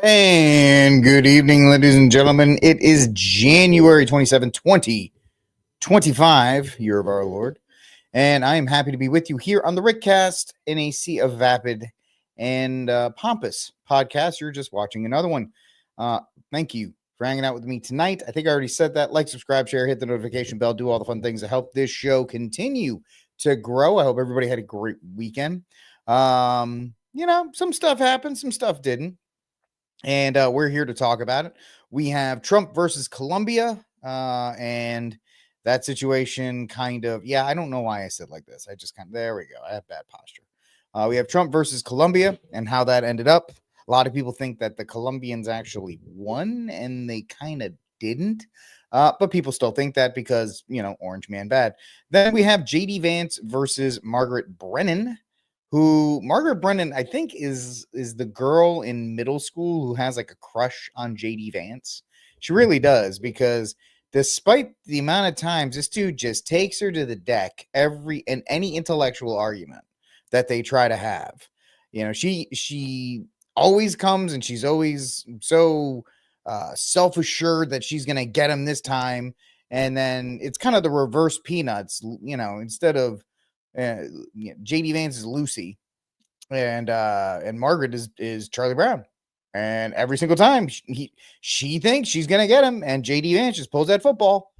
And good evening, ladies and gentlemen. It is January 27, 2025, year of our Lord. And I am happy to be with you here on the RickCast in a sea of vapid and pompous podcasts. You're just watching another one. Thank you for hanging out with me tonight. I think I already said that. Like, subscribe, share, hit the notification bell, do all the fun things to help this show continue to grow. I hope everybody had a great weekend. Some stuff happened, some stuff didn't. And we're here to talk about it. We have Trump versus Colombia, and that situation I don't know why I said like this. There we go. I have bad posture. We have Trump versus Colombia and how that ended up. A lot of people think that the Colombians actually won, and they kind of didn't. But people still think that because, orange man bad. Then we have J.D. Vance versus Margaret Brennan. Margaret Brennan, I think, is the girl in middle school who has like a crush on J.D. Vance. She really does, because despite the amount of times this dude just takes her to the deck any intellectual argument that they try to have, she always comes and she's always so self-assured that she's gonna get him this time, and then it's kind of the reverse Peanuts, instead of J.D. Vance is Lucy, and Margaret is Charlie Brown, and every single time she thinks she's gonna get him, and J.D. Vance just pulls that football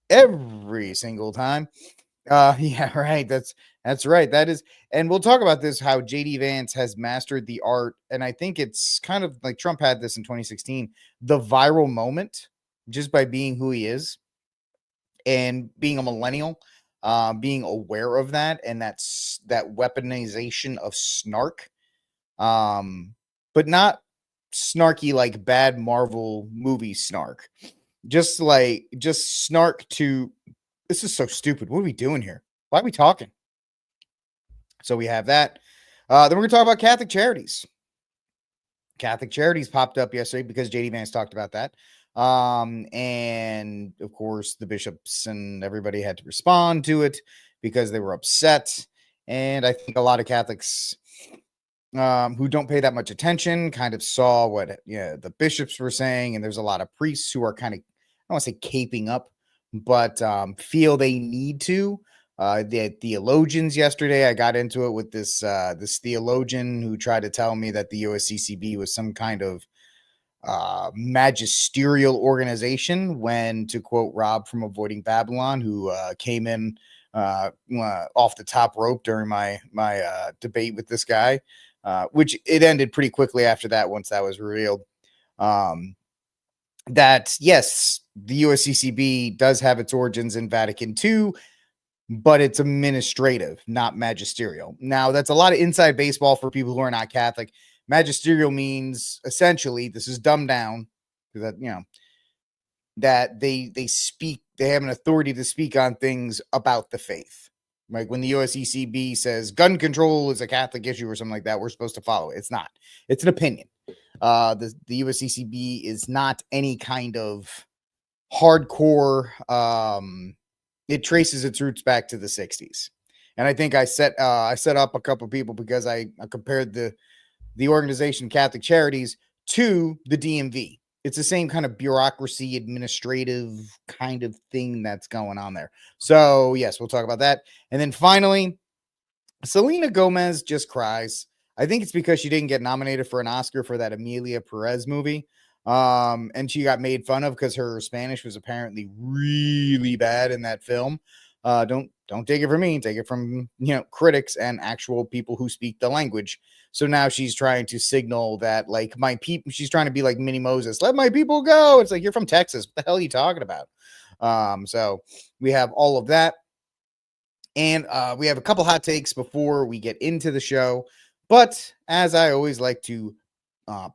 every single time. Yeah, right. That's right. That is, and we'll talk about this, how J.D. Vance has mastered the art, and I think it's kind of like Trump had this in 2016, the viral moment, just by being who he is and being a millennial. Being aware of that, and that's that weaponization of snark, but not snarky like bad Marvel movie snark, just snark to, this is so stupid. What are we doing here? Why are we talking? So we have that. Then we're gonna talk about Catholic Charities. Catholic Charities popped up yesterday because J.D. Vance talked about that. And of course the bishops and everybody had to respond to it because they were upset. And I think a lot of Catholics who don't pay that much attention kind of saw what the bishops were saying. And there's a lot of priests who are kind of, I don't want to say caping up, but feel they need to. The theologians yesterday, I got into it with this theologian who tried to tell me that the USCCB was some kind of magisterial organization, when, to quote Rob from Avoiding Babylon, who came in off the top rope during my debate with this guy, which it ended pretty quickly after that once that was revealed, that yes, the USCCB does have its origins in Vatican II, but it's administrative, not magisterial. Now, that's a lot of inside baseball for people who are not Catholic. Magisterial means, essentially, this is dumbed down, because that they speak, they have an authority to speak on things about the faith. Like when the USCCB says gun control is a Catholic issue or something like that, we're supposed to follow it. It's not. It's an opinion. The USCCB is not any kind of hardcore. It traces its roots back to the 60s. And I think I set up a couple of people because I compared the the organization Catholic Charities to the DMV. It's the same kind of bureaucracy, administrative kind of thing that's going on there. So, yes, we'll talk about that. And then finally, Selena Gomez just cries. I think it's because she didn't get nominated for an Oscar for that Emilia Perez movie. And she got made fun of because her Spanish was apparently really bad in that film. Don't take it from me, take it from, critics and actual people who speak the language. So now she's trying to signal that, like, my people, she's trying to be like Minnie Moses, let my people go. It's like, you're from Texas. What the hell are you talking about? So we have all of that. And we have a couple hot takes before we get into the show. But as I always like to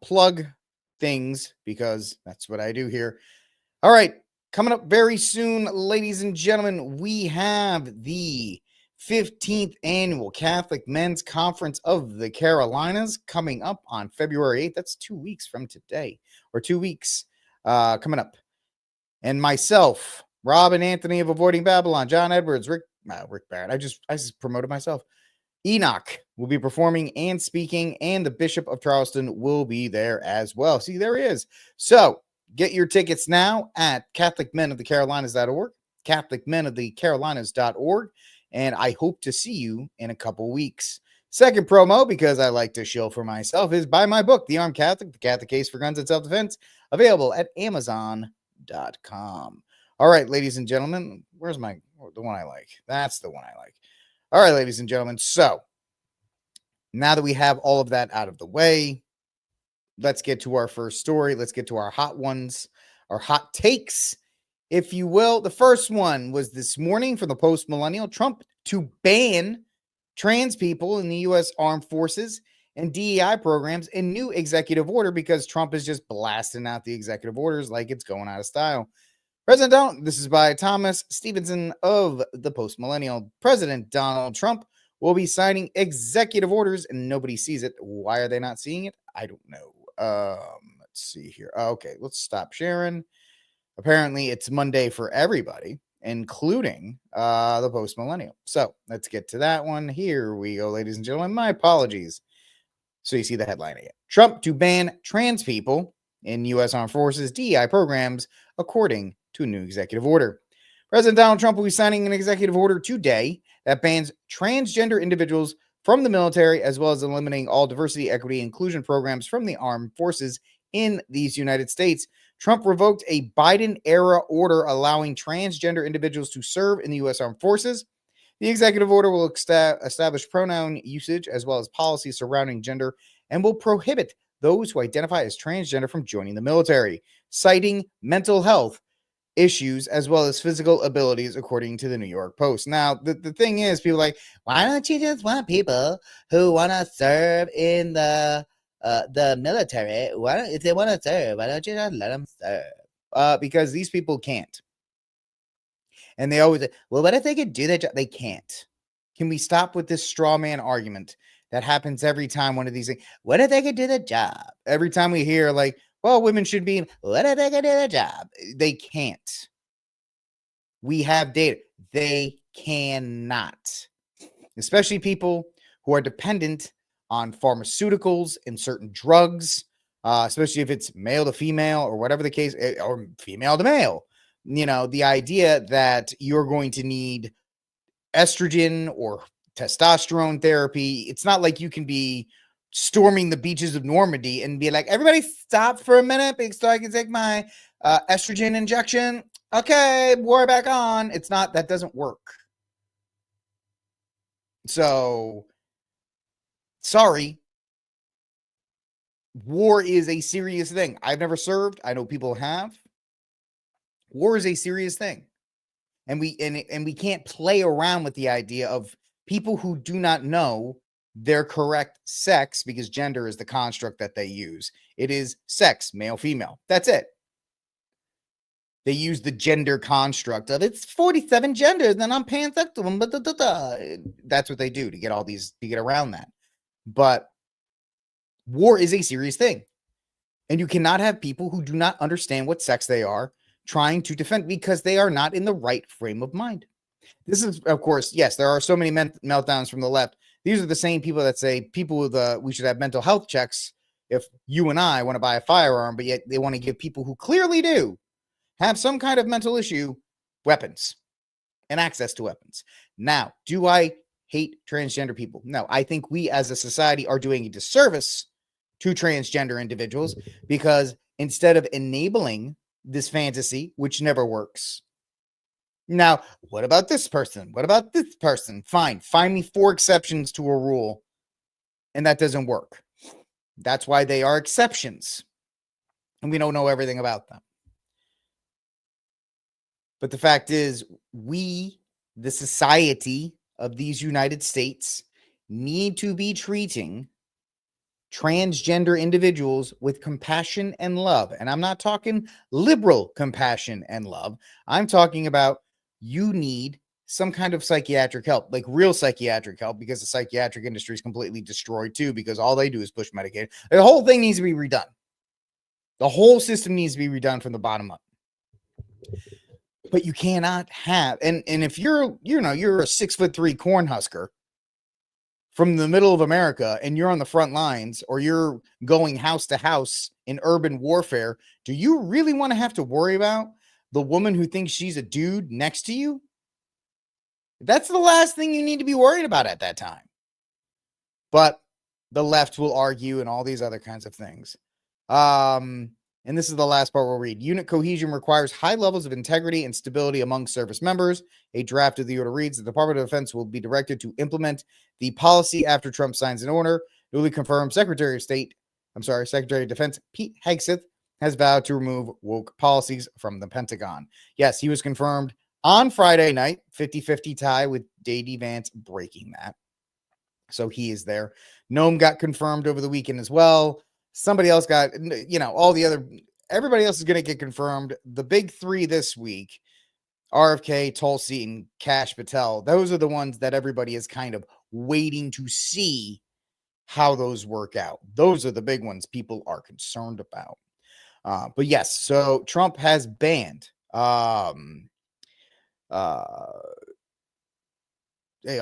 plug things, because that's what I do here. All right, coming up very soon, ladies and gentlemen, we have the 15th Annual Catholic Men's Conference of the Carolinas coming up on February 8th. That's 2 weeks from today, or 2 weeks coming up. And myself, Rob and Anthony of Avoiding Babylon, John Edwards, Rick Barrett. I just promoted myself. Enoch will be performing and speaking, and the Bishop of Charleston will be there as well. See, there he is. So get your tickets now at CatholicMenOfTheCarolinas.org, CatholicMenOfTheCarolinas.org, and I hope to see you in a couple weeks. Second promo, because I like to shill for myself, is buy my book, The Armed Catholic, The Catholic Case for Guns and Self-Defense, available at Amazon.com. All right, ladies and gentlemen, where's the one I like? That's the one I like. All right, ladies and gentlemen. So now that we have all of that out of the way, let's get to our first story. Let's get to our hot ones, our hot takes, if you will. The first one was this morning from the Post-Millennial: Trump to ban trans people in the U.S. Armed Forces and DEI programs in new executive order, because Trump is just blasting out the executive orders like it's going out of style. This is by Thomas Stevenson of the Post-Millennial. President Donald Trump will be signing executive orders and nobody sees it. Why are they not seeing it? I don't know. Let's see here. Okay, let's stop sharing. Apparently it's Monday for everybody, including the Post-Millennial. So let's get to that one. Here we go, ladies and gentlemen. My apologies. So you see the headline again. Trump to ban trans people in U.S. Armed Forces DEI programs, according to a new executive order. President Donald Trump will be signing an executive order today that bans transgender individuals from the military, as well as eliminating all diversity, equity, and inclusion programs from the armed forces in these United States. Trump revoked a Biden-era order allowing transgender individuals to serve in the U.S. Armed Forces. The executive order will establish pronoun usage as well as policies surrounding gender, and will prohibit those who identify as transgender from joining the military, citing mental health issues as well as physical abilities, according to the New York Post. Now, the thing is, people are like, why don't you just want people who want to serve in the military? If they want to serve, why don't you just let them serve? Because these people can't. And they always say, well, what if they could do that job? They can't. Can we stop with this straw man argument that happens every time one of these things? What if they could do the job? Every time we hear, like, well, women should be, what if they could do the job? They can't. We have data. They cannot. Especially people who are dependent on pharmaceuticals and certain drugs, especially if it's male to female or whatever the case, or female to male. The idea that you're going to need estrogen or testosterone therapy. It's not like you can be storming the beaches of Normandy and be like, everybody stop for a minute so I can take my estrogen injection. Okay, war back on. It's not, that doesn't work. So, sorry. War is a serious thing. I've never served. I know people have. War is a serious thing. And we can't play around with the idea of people who do not know their correct sex, because gender is the construct that they use. It is sex, male, female. That's it. They use the gender construct of it's 47 genders, and I'm pansexual. That's what they do to get around that. But war is a serious thing. And you cannot have people who do not understand what sex they are trying to defend, because they are not in the right frame of mind. This is, of course, yes, there are so many meltdowns from the left These are the same people that say people with we should have mental health checks if you and I want to buy a firearm, but yet they want to give people who clearly do have some kind of mental issue weapons and access to weapons. Now, do I hate transgender people? No, I think we as a society are doing a disservice to transgender individuals because instead of enabling this fantasy, which never works. Now, what about this person? What about this person? Fine. Find me 4 exceptions to a rule, and that doesn't work. That's why they are exceptions, and we don't know everything about them. But the fact is, we, the society of these United States, need to be treating transgender individuals with compassion and love. And I'm not talking liberal compassion and love. I'm talking about you need some kind of psychiatric help, like real psychiatric help, because the psychiatric industry is completely destroyed too, because all they do is push Medicaid. The whole thing needs to be redone. The whole system needs to be redone from the bottom up. But you cannot have, and if you're a 6'3" Cornhusker from the middle of America and you're on the front lines or you're going house to house in urban warfare, do you really want to have to worry about the woman who thinks she's a dude next to you? That's the last thing you need to be worried about at that time. But the left will argue and all these other kinds of things. And this is the last part we'll read. Unit cohesion requires high levels of integrity and stability among service members. A draft of the order reads, the Department of Defense will be directed to implement the policy after Trump signs an order. Newly confirmed Secretary of Defense Pete Hegseth has vowed to remove woke policies from the Pentagon. Yes, he was confirmed on Friday night, 50-50 tie with J.D. Vance breaking that. So he is there. Noam got confirmed over the weekend as well. Somebody else got, everybody else is going to get confirmed. The big 3 this week, RFK, Tulsi, and Kash Patel, those are the ones that everybody is kind of waiting to see how those work out. Those are the big ones people are concerned about. But yes, so Trump has banned, hey, I'm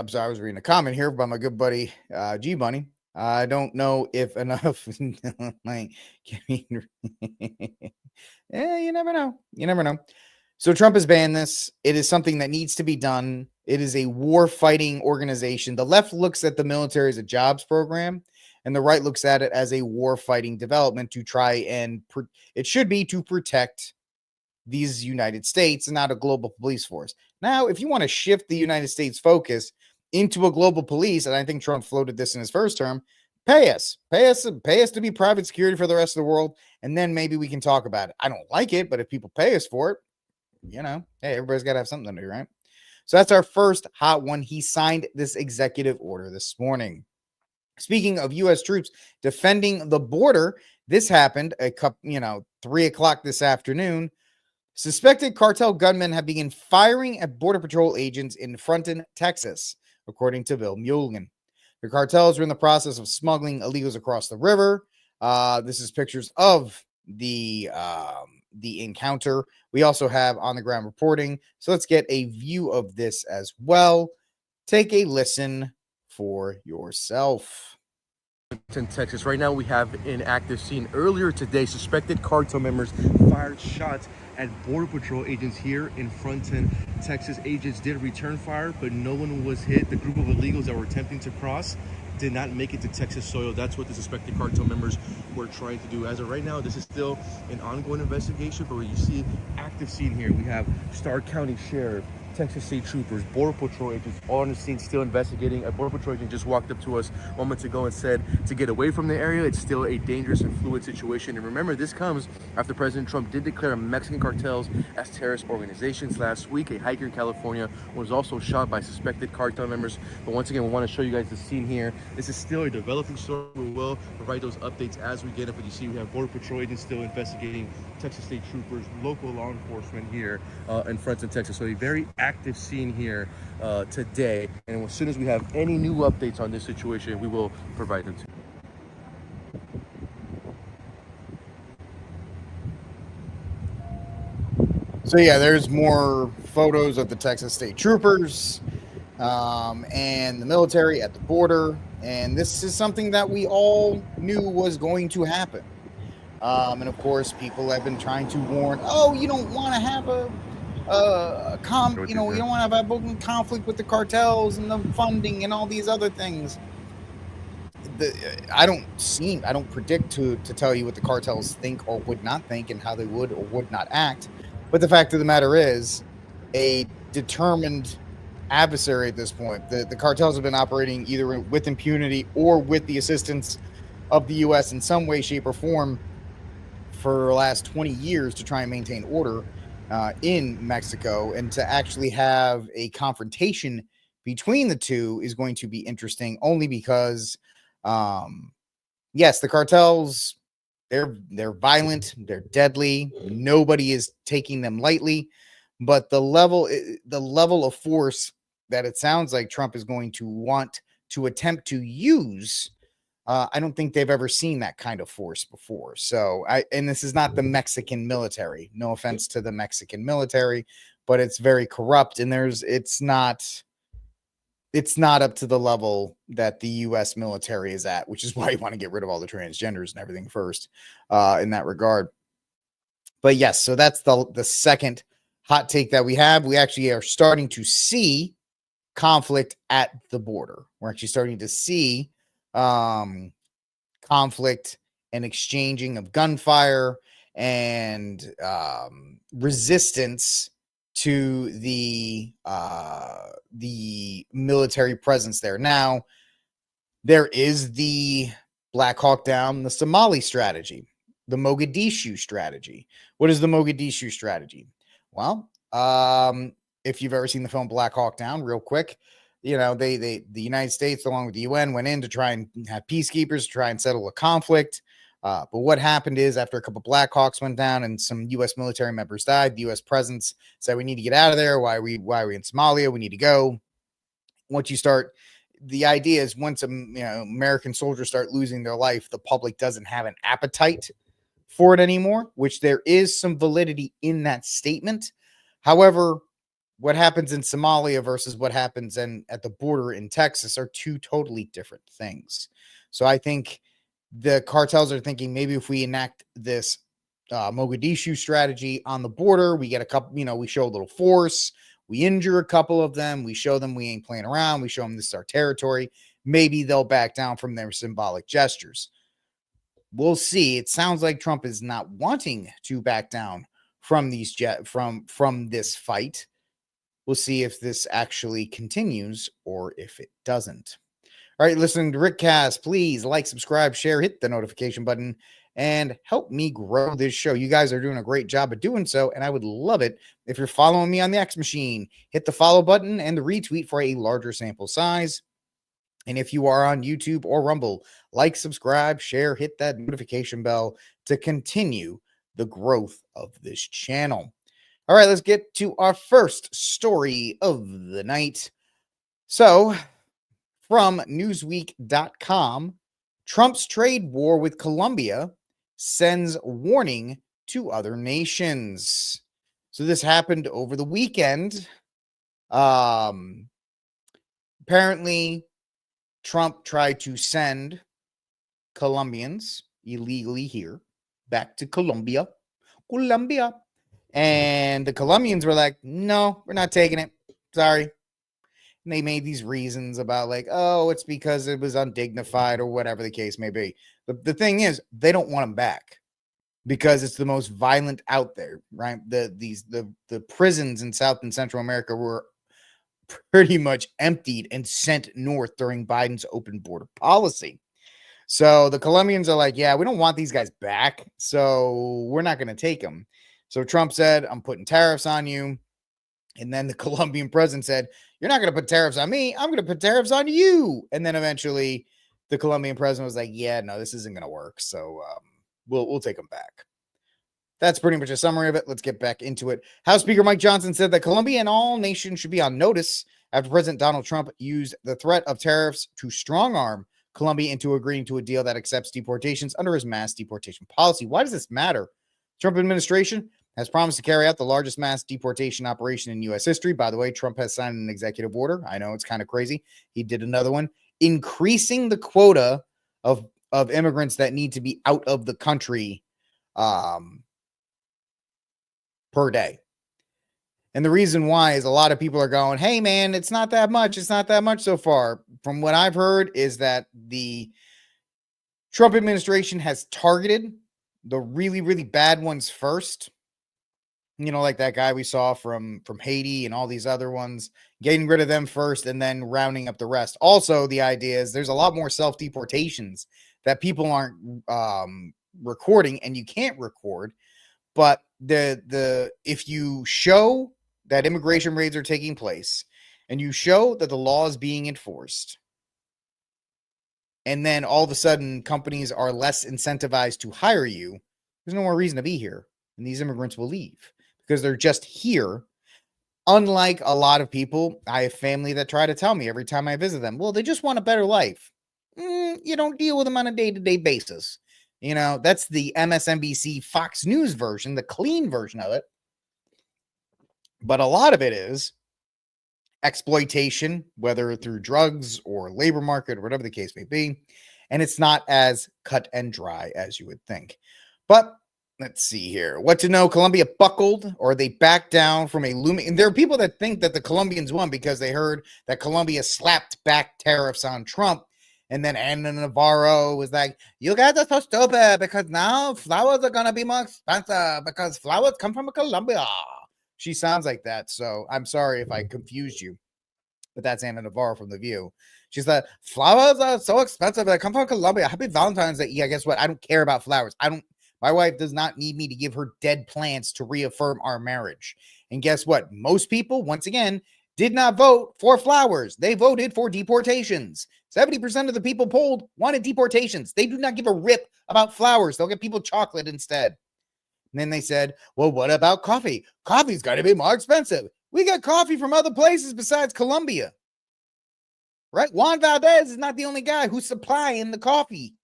sorry, I was reading a comment here by my good buddy, G Bunny. I don't know if enough. Yeah, you never know. You never know. So Trump has banned this. It is something that needs to be done. It is a war-fighting organization. The left looks at the military as a jobs program, and the right looks at it as a war-fighting development to try and it should be to protect these United States and not a global police force. Now, if you want to shift the United States focus into a global police, and I think Trump floated this in his first term, pay us to be private security for the rest of the world, and then maybe we can talk about it. I don't like it, but if people pay us for it, hey, everybody's got to have something to do, right? So that's our first hot one. He signed this executive order this morning. Speaking of U.S. troops defending the border, this happened 3 o'clock this afternoon. Suspected cartel gunmen have begun firing at Border Patrol agents in Fronton, Texas, according to Bill Mulligan. The cartels are in the process of smuggling illegals across the river. This is pictures of the encounter. We also have on-the-ground reporting. So let's get a view of this as well. Take a listen for yourself. In Texas, right now we have an active scene. Earlier today, suspected cartel members fired shots at Border Patrol agents here in Fronton, Texas. Agents did return fire, but no one was hit. The group of illegals that were attempting to cross did not make it to Texas soil. That's what the suspected cartel members were trying to do. As of right now, this is still an ongoing investigation, but you see active scene here. We have Starr County Sheriff, Texas State Troopers, Border Patrol agents, all on the scene still investigating. A Border Patrol agent just walked up to us moments ago and said to get away from the area. It's still a dangerous and fluid situation. And remember, this comes after President Trump did declare Mexican cartels as terrorist organizations last week. A hiker in California was also shot by suspected cartel members. But once again, we want to show you guys the scene here. This is still a developing story. We will provide those updates as we get it. But you see, we have Border Patrol agents still investigating, Texas State Troopers, local law enforcement here in Fronton, Texas. So a very active scene here today, and as soon as we have any new updates on this situation, we will provide them to you. So yeah, there's more photos of the Texas State Troopers. and the military at the border. And this is something that we all knew was going to happen. And of course, people have been trying to warn, oh, you don't want to have you don't want to have a conflict with the cartels and the funding and all these other things. I don't predict to tell you what the cartels think or would not think and how they would or would not act. But the fact of the matter is, a determined adversary at this point. The cartels have been operating either with impunity or with the assistance of the U.S. in some way, shape, or form for the last 20 years to try and maintain order in Mexico. And to actually have a confrontation between the two is going to be interesting, only because yes, the cartels, they're violent, they're deadly, nobody is taking them lightly, but the level of force that it sounds like Trump is going to want to attempt to use, I don't think they've ever seen that kind of force before. So and this is not the Mexican military, no offense to the Mexican military, but it's very corrupt, and it's not up to the level that the U.S. military is at, which is why you want to get rid of all the transgenders and everything first in that regard. But yes, so that's the second hot take that we have. We actually are starting to see conflict at the border. We're actually starting to see conflict and exchanging of gunfire and resistance to the military presence there. Now, there is the Black Hawk Down, the Somali strategy, the Mogadishu strategy. What is the Mogadishu strategy? Well, if you've ever seen the film Black Hawk Down, real quick, the United States, along with the UN, went in to try and have peacekeepers to try and settle a conflict. But what happened is, after a couple Black Hawks went down and some U.S. military members died, the U.S. presence said, we need to get out of there. Why are we in Somalia? We need to go. The idea is once American soldiers start losing their life, the public doesn't have an appetite for it anymore, which there is some validity in that statement. However, what happens in Somalia versus what happens at the border in Texas are two totally different things. So I think the cartels are thinking, maybe if we enact this Mogadishu strategy on the border, we get a couple, we show a little force, we injure a couple of them, we show them we ain't playing around, we show them this is our territory. Maybe they'll back down from their symbolic gestures. We'll see. It sounds like Trump is not wanting to back down from from this fight. We'll see if this actually continues or if it doesn't. All right, listening to RickCast, please like, subscribe, share, hit the notification button, and help me grow this show. You guys are doing a great job of doing so, and I would love it if you're following me on the X Machine. Hit the follow button and the retweet for a larger sample size. And if you are on YouTube or Rumble, like, subscribe, share, hit that notification bell to continue the growth of this channel. All right, let's get to our first story of the night. So, from Newsweek.com, Trump's trade war with Colombia sends warning to other nations. So this happened over the weekend. Apparently, Trump tried to send Colombians illegally here back to Colombia. And the Colombians were like, no, we're not taking it. Sorry. And they made these reasons about like, oh, it's because it was undignified or whatever the case may be. But the thing is, they don't want them back because it's the most violent out there, right? The prisons in South and Central America were pretty much emptied and sent north during Biden's open border policy. So the Colombians are like, yeah, we don't want these guys back, so we're not going to take them. So Trump said, I'm putting tariffs on you. And then the Colombian president said, you're not going to put tariffs on me. I'm going to put tariffs on you. And then eventually the Colombian president was like, yeah, no, this isn't going to work. So we'll take them back. That's pretty much a summary of it. Let's get back into it. House Speaker Mike Johnson said that Colombia and all nations should be on notice after President Donald Trump used the threat of tariffs to strong-arm Colombia into agreeing to a deal that accepts deportations under his mass deportation policy. Why does this matter? Trump administration has promised to carry out the largest mass deportation operation in U.S. history. By the way, Trump has signed an executive order. I know it's kind of crazy. He did another one, increasing the quota of immigrants that need to be out of the country per day. And the reason why is a lot of people are going, hey, man, it's not that much. It's not that much so far. From what I've heard is that the Trump administration has targeted the really, really bad ones first. You know, like that guy we saw from Haiti and all these other ones, getting rid of them first and then rounding up the rest. Also, the idea is there's a lot more self-deportations that people aren't recording, and you can't record. But if you show that immigration raids are taking place and you show that the law is being enforced, and then all of a sudden companies are less incentivized to hire you, there's no more reason to be here. And these immigrants will leave because they're just here. Unlike a lot of people, I have family that try to tell me every time I visit them, well, they just want a better life. You don't deal with them on a day-to-day basis. You know, that's the MSNBC Fox News version, the clean version of it. But a lot of it is exploitation, whether through drugs or labor market or whatever the case may be. And it's not as cut and dry as you would think. But let's see here. What to know? Colombia buckled, or they backed down from a looming. And there are people that think that the Colombians won because they heard that Colombia slapped back tariffs on Trump. And then Ana Navarro was like, you guys are so stupid because now flowers are going to be more expensive because flowers come from Colombia. She sounds like that. So I'm sorry if I confused you, but that's Ana Navarro from The View. She's like, flowers are so expensive. They come from Colombia. Happy Valentine's Day. Yeah, guess what? I don't care about flowers. My wife does not need me to give her dead plants to reaffirm our marriage. And guess what? Most people, once again, did not vote for flowers. They voted for deportations. 70% of the people polled wanted deportations. They do not give a rip about flowers. They'll get people chocolate instead. And then they said, well, what about coffee? Coffee's got to be more expensive. We got coffee from other places besides Colombia. Right? Juan Valdez is not the only guy who's supplying the coffee.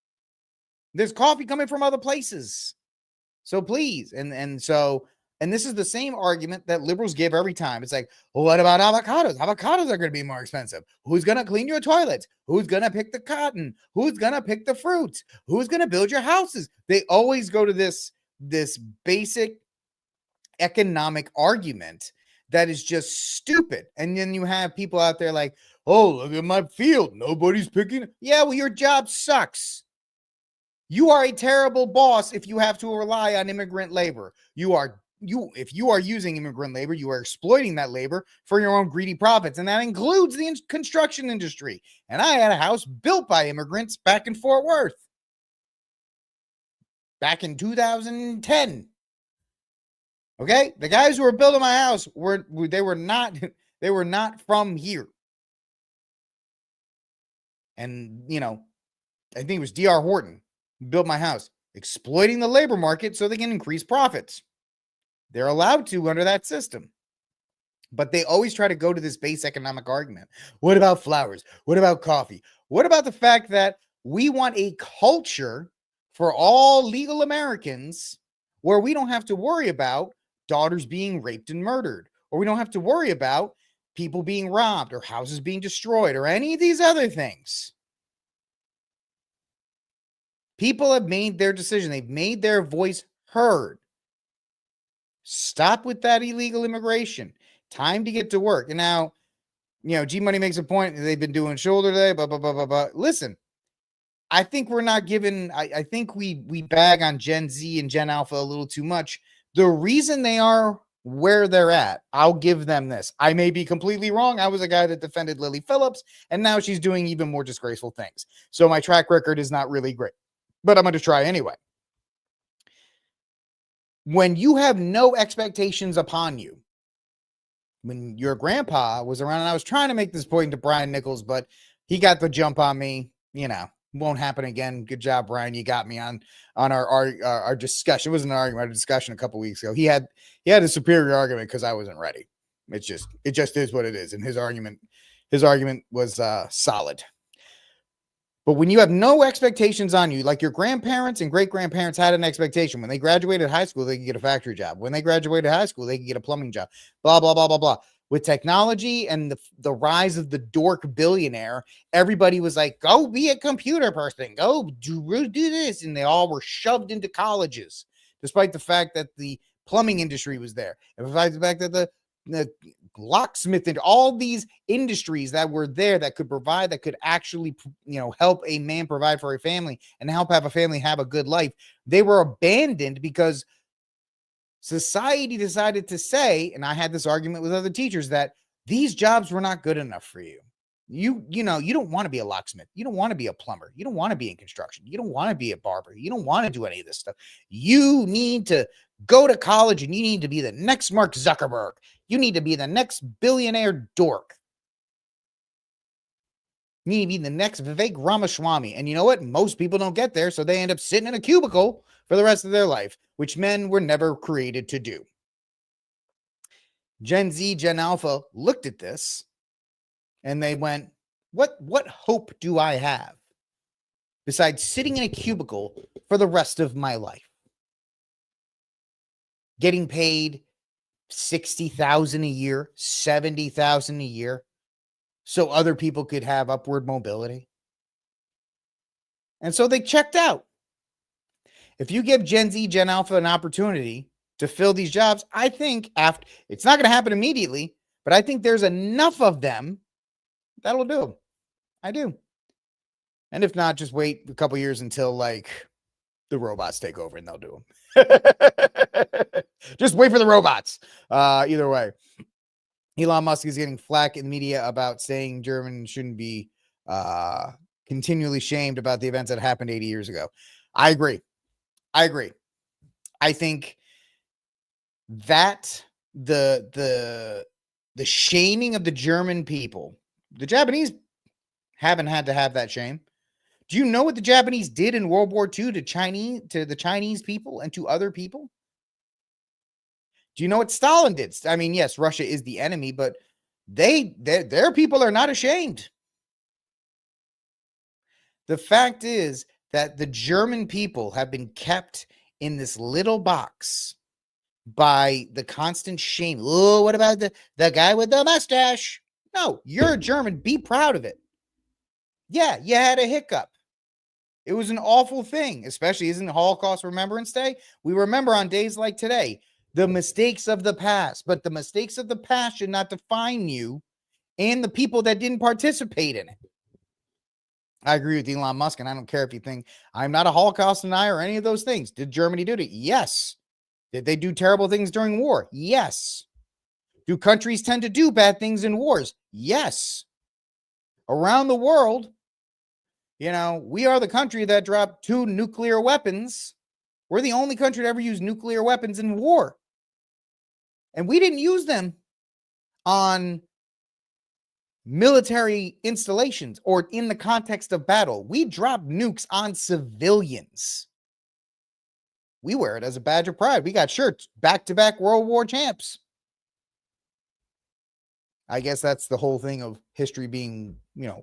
There's coffee coming from other places. So please. And this is the same argument that liberals give every time. It's like, well, what about avocados? Avocados are going to be more expensive. Who's going to clean your toilets? Who's going to pick the cotton? Who's going to pick the fruits? Who's going to build your houses? They always go to this basic economic argument that is just stupid. And then you have people out there like, oh, look at my field. Nobody's picking it. Yeah, well, your job sucks. You are a terrible boss if you have to rely on immigrant labor. If you are using immigrant labor, you are exploiting that labor for your own greedy profits. And that includes the construction industry. And I had a house built by immigrants back in Fort Worth. Back in 2010. Okay? The guys who were building my house were not from here. And, you know, I think it was D.R. Horton who built my house, exploiting the labor market so they can increase profits. They're allowed to under that system. But they always try to go to this base economic argument. What about flowers? What about coffee? What about the fact that we want a culture for all legal Americans where we don't have to worry about daughters being raped and murdered, or we don't have to worry about people being robbed or houses being destroyed or any of these other things? People have made their decision. They've made their voice heard. Stop with that illegal immigration. Time to get to work. And now, you know, G Money makes a point. They've been doing shoulder day, blah, blah, blah, blah, blah. Listen, I think we're not given, I think we bag on Gen Z and Gen Alpha a little too much. The reason they are where they're at, I'll give them this. I may be completely wrong. I was a guy that defended Lily Phillips, and now she's doing even more disgraceful things. So my track record is not really great, but I'm going to try anyway. When you have no expectations upon you, when your grandpa was around, and I was trying to make this point to Brian Nichols, but he got the jump on me, you know, won't happen again. Good job, Brian. You got me on our discussion. It wasn't an argument, a discussion a couple weeks ago. He had a superior argument because I wasn't ready. It just is what it is. And his argument was solid. But when you have no expectations on you, like your grandparents and great-grandparents had an expectation. When they graduated high school, they could get a factory job. When they graduated high school, they could get a plumbing job, blah, blah, blah, blah, blah. With technology and the rise of the dork billionaire, everybody was like, go be a computer person, go do this. And they all were shoved into colleges, despite the fact that the plumbing industry was there. And despite the fact that the locksmith and all these industries that were there that could provide, that could actually, help a man provide for a family and help have a family have a good life, they were abandoned because society decided to say, and I had this argument with other teachers, that these jobs were not good enough for you. You don't want to be a locksmith. You don't want to be a plumber. You don't want to be in construction. You don't want to be a barber. You don't want to do any of this stuff. You need to go to college and you need to be the next Mark Zuckerberg. You need to be the next billionaire dork. You need to be the next Vivek Ramaswamy. And you know what? Most people don't get there, so they end up sitting in a cubicle for the rest of their life, which men were never created to do. Gen Z, Gen Alpha looked at this and they went, what hope do I have besides sitting in a cubicle for the rest of my life? Getting paid $60,000 a year, $70,000 a year, so other people could have upward mobility. And so they checked out. If you give Gen Z, Gen Alpha an opportunity to fill these jobs, I think it's not going to happen immediately, but I think there's enough of them that'll do. I do. And if not, just wait a couple years until the robots take over and they'll do them. Just wait for the robots. Either way, Elon Musk is getting flack in the media about saying Germans shouldn't be continually shamed about the events that happened 80 years ago. I agree. I think that the shaming of the German people, the Japanese haven't had to have that shame. Do you know what the Japanese did in World War II to the Chinese people and to other people? Do you know what Stalin did? I mean, yes, Russia is the enemy, but their people are not ashamed. The fact is that the German people have been kept in this little box by the constant shame. Oh, what about the guy with the mustache? No, you're a German. Be proud of it. Yeah, you had a hiccup. It was an awful thing, especially isn't Holocaust Remembrance Day? We remember on days like today the mistakes of the past, but the mistakes of the past should not define you and the people that didn't participate in it. I agree with Elon Musk, and I don't care if you think I'm not a Holocaust denier or any of those things. Did Germany do it? Yes. Did they do terrible things during war? Yes. Do countries tend to do bad things in wars? Yes. Around the world, we are the country that dropped 2 nuclear weapons. We're the only country to ever use nuclear weapons in war. And we didn't use them on military installations or in the context of battle. We dropped nukes on civilians. We wear it as a badge of pride. We got shirts, back-to-back World War champs. I guess that's the whole thing of history being,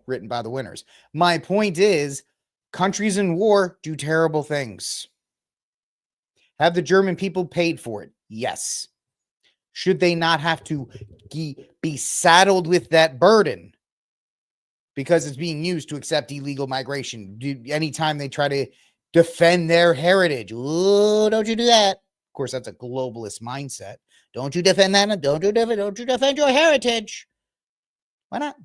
written by the winners. My point is, countries in war do terrible things. Have the German people paid for it? Yes. Should they not have to be saddled with that burden because it's being used to accept illegal migration? Anytime they try to defend their heritage, oh, don't you do that. Of course, that's a globalist mindset. Don't you defend that? Don't you defend your heritage? Why not?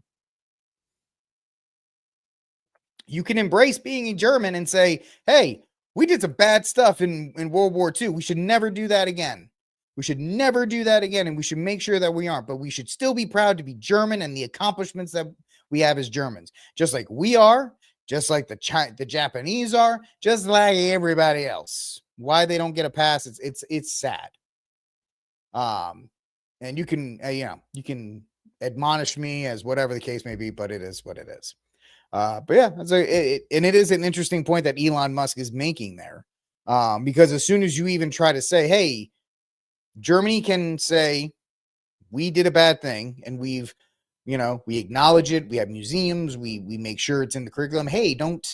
You can embrace being a German and say, hey, we did some bad stuff in World War II. We should never do that again. We should never do that again, and we should make sure that we aren't. But we should still be proud to be German and the accomplishments that we have as Germans. Just like we are, just like the Japanese are, just like everybody else. Why they don't get a pass, it's sad. And you can admonish me as whatever the case may be, but it is what it is. But yeah, and it is an interesting point that Elon Musk is making there. Because as soon as you even try to say, hey, Germany can say we did a bad thing and we've We acknowledge it. We have museums. We make sure it's in the curriculum. Hey, don't,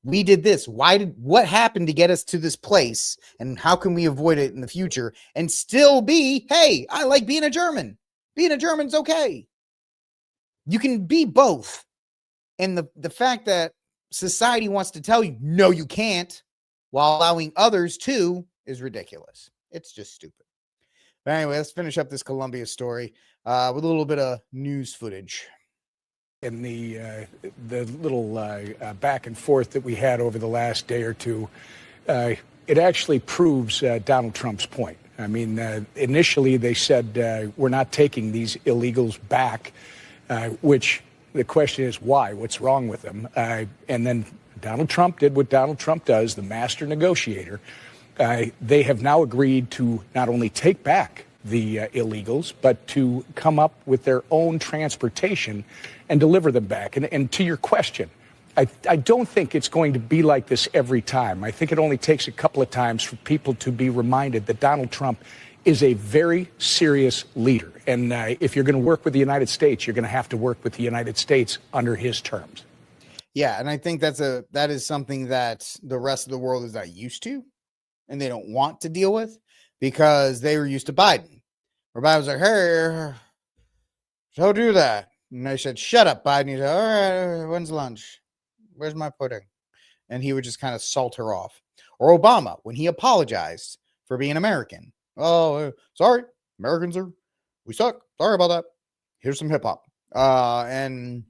we did this. What happened to get us to this place? And how can we avoid it in the future and still be, hey, I like being a German. Being a German's okay. You can be both. And the fact that society wants to tell you, no, you can't, while allowing others to, is ridiculous. It's just stupid. But anyway, let's finish up this Colombia story with a little bit of news footage. In the little back and forth that we had over the last day or two, it actually proves Donald Trump's point. I mean, initially they said we're not taking these illegals back, which the question is why? What's wrong with them? And then Donald Trump did what Donald Trump does, the master negotiator. They have now agreed to not only take back the illegals, but to come up with their own transportation and deliver them back. And to your question, I don't think it's going to be like this every time. I think it only takes a couple of times for people to be reminded that Donald Trump is a very serious leader. And if you're going to work with the United States, you're going to have to work with the United States under his terms. Yeah, and I think that is something that the rest of the world is not used to, and they don't want to deal with because they were used to Biden. Where Biden was like, hey, don't do that. And they said, shut up, Biden. He said, all right, when's lunch? Where's my pudding? And he would just kind of salt her off. Or Obama, when he apologized for being American. Oh, sorry, we suck. Sorry about that. Here's some hip hop. And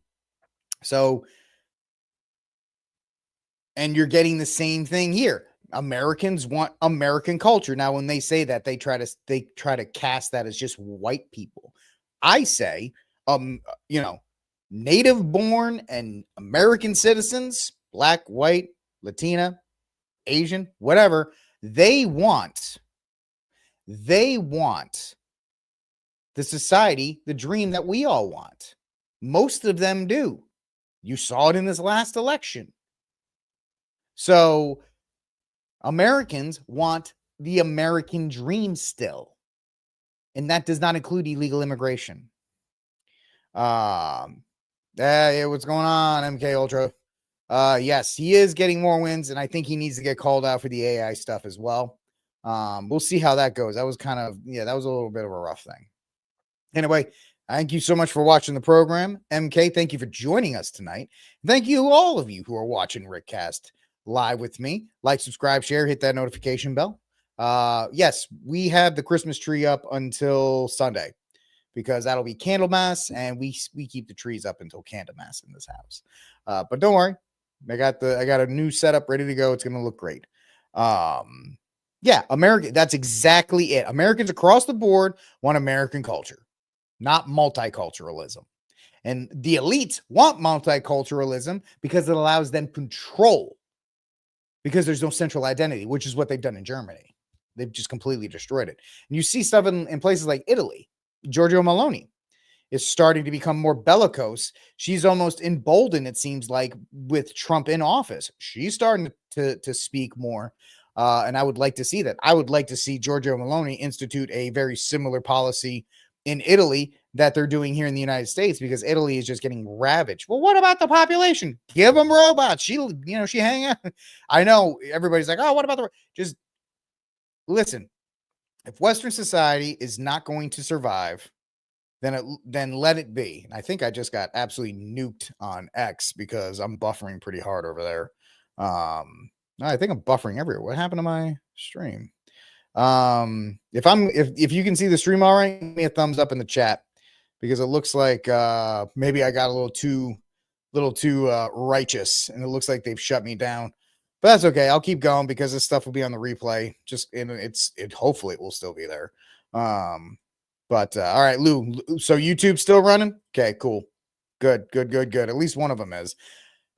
you're getting the same thing here. Americans want American culture. Now, when they say that, they try to cast that as just white people. I say, native born and American citizens, black, white, Latina, Asian, whatever, they want the society, the dream that we all want. Most of them do. You saw it in this last election. So Americans want the American dream still. And that does not include illegal immigration. What's going on, MK Ultra? Yes, he is getting more wins, and I think he needs to get called out for the AI stuff as well. We'll see how that goes. That was that was a little bit of a rough thing. Anyway, thank you so much for watching the program. MK, thank you for joining us tonight. Thank you, all of you who are watching RickCast live with me. Like, subscribe, share, hit that notification bell. Yes, we have the Christmas tree up until Sunday because that'll be Candlemas, and we keep the trees up until Candlemas in this house. But don't worry, I got a new setup ready to go. It's going to look great. Yeah, America. That's exactly it. Americans across the board want American culture, not multiculturalism. And the elites want multiculturalism because it allows them control. Because there's no central identity, which is what they've done in Germany. They've just completely destroyed it. And you see stuff in places like Italy. Giorgia Meloni is starting to become more bellicose. She's almost emboldened, it seems like, with Trump in office. She's starting to speak more. And I would like to see that. I would like to see Giorgia Meloni institute a very similar policy in Italy that they're doing here in the United States, because Italy is just getting ravaged. Well, what about the population? Give them robots. She hang out. I know everybody's like, oh, what about just listen. If Western society is not going to survive, then let it be. And I think I just got absolutely nuked on X because I'm buffering pretty hard over there. I think I'm buffering everywhere. What happened to my stream? If you can see the stream all right, give me a thumbs up in the chat, because it looks like maybe I got a little too righteous, and it looks like they've shut me down. But that's okay. I'll keep going because this stuff will be on the replay. Hopefully it will still be there. All right, Lou. So YouTube's still running? Okay, cool. Good. At least one of them is.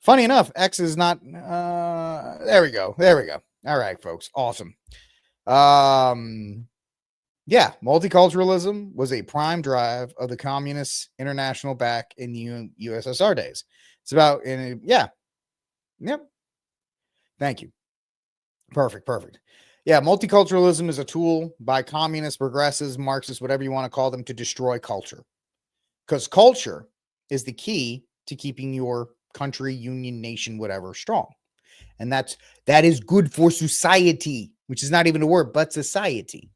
Funny enough, X is not. There we go. All right, folks. Awesome. Yeah, multiculturalism was a prime drive of the Communist International back in the USSR days. It's about, yep. Thank you. Perfect. Yeah, multiculturalism is a tool by communists, progressives, Marxists, whatever you want to call them, to destroy culture. because culture is the key to keeping your country, union, nation, whatever, strong. And that is good for society, which is not even a word, but society.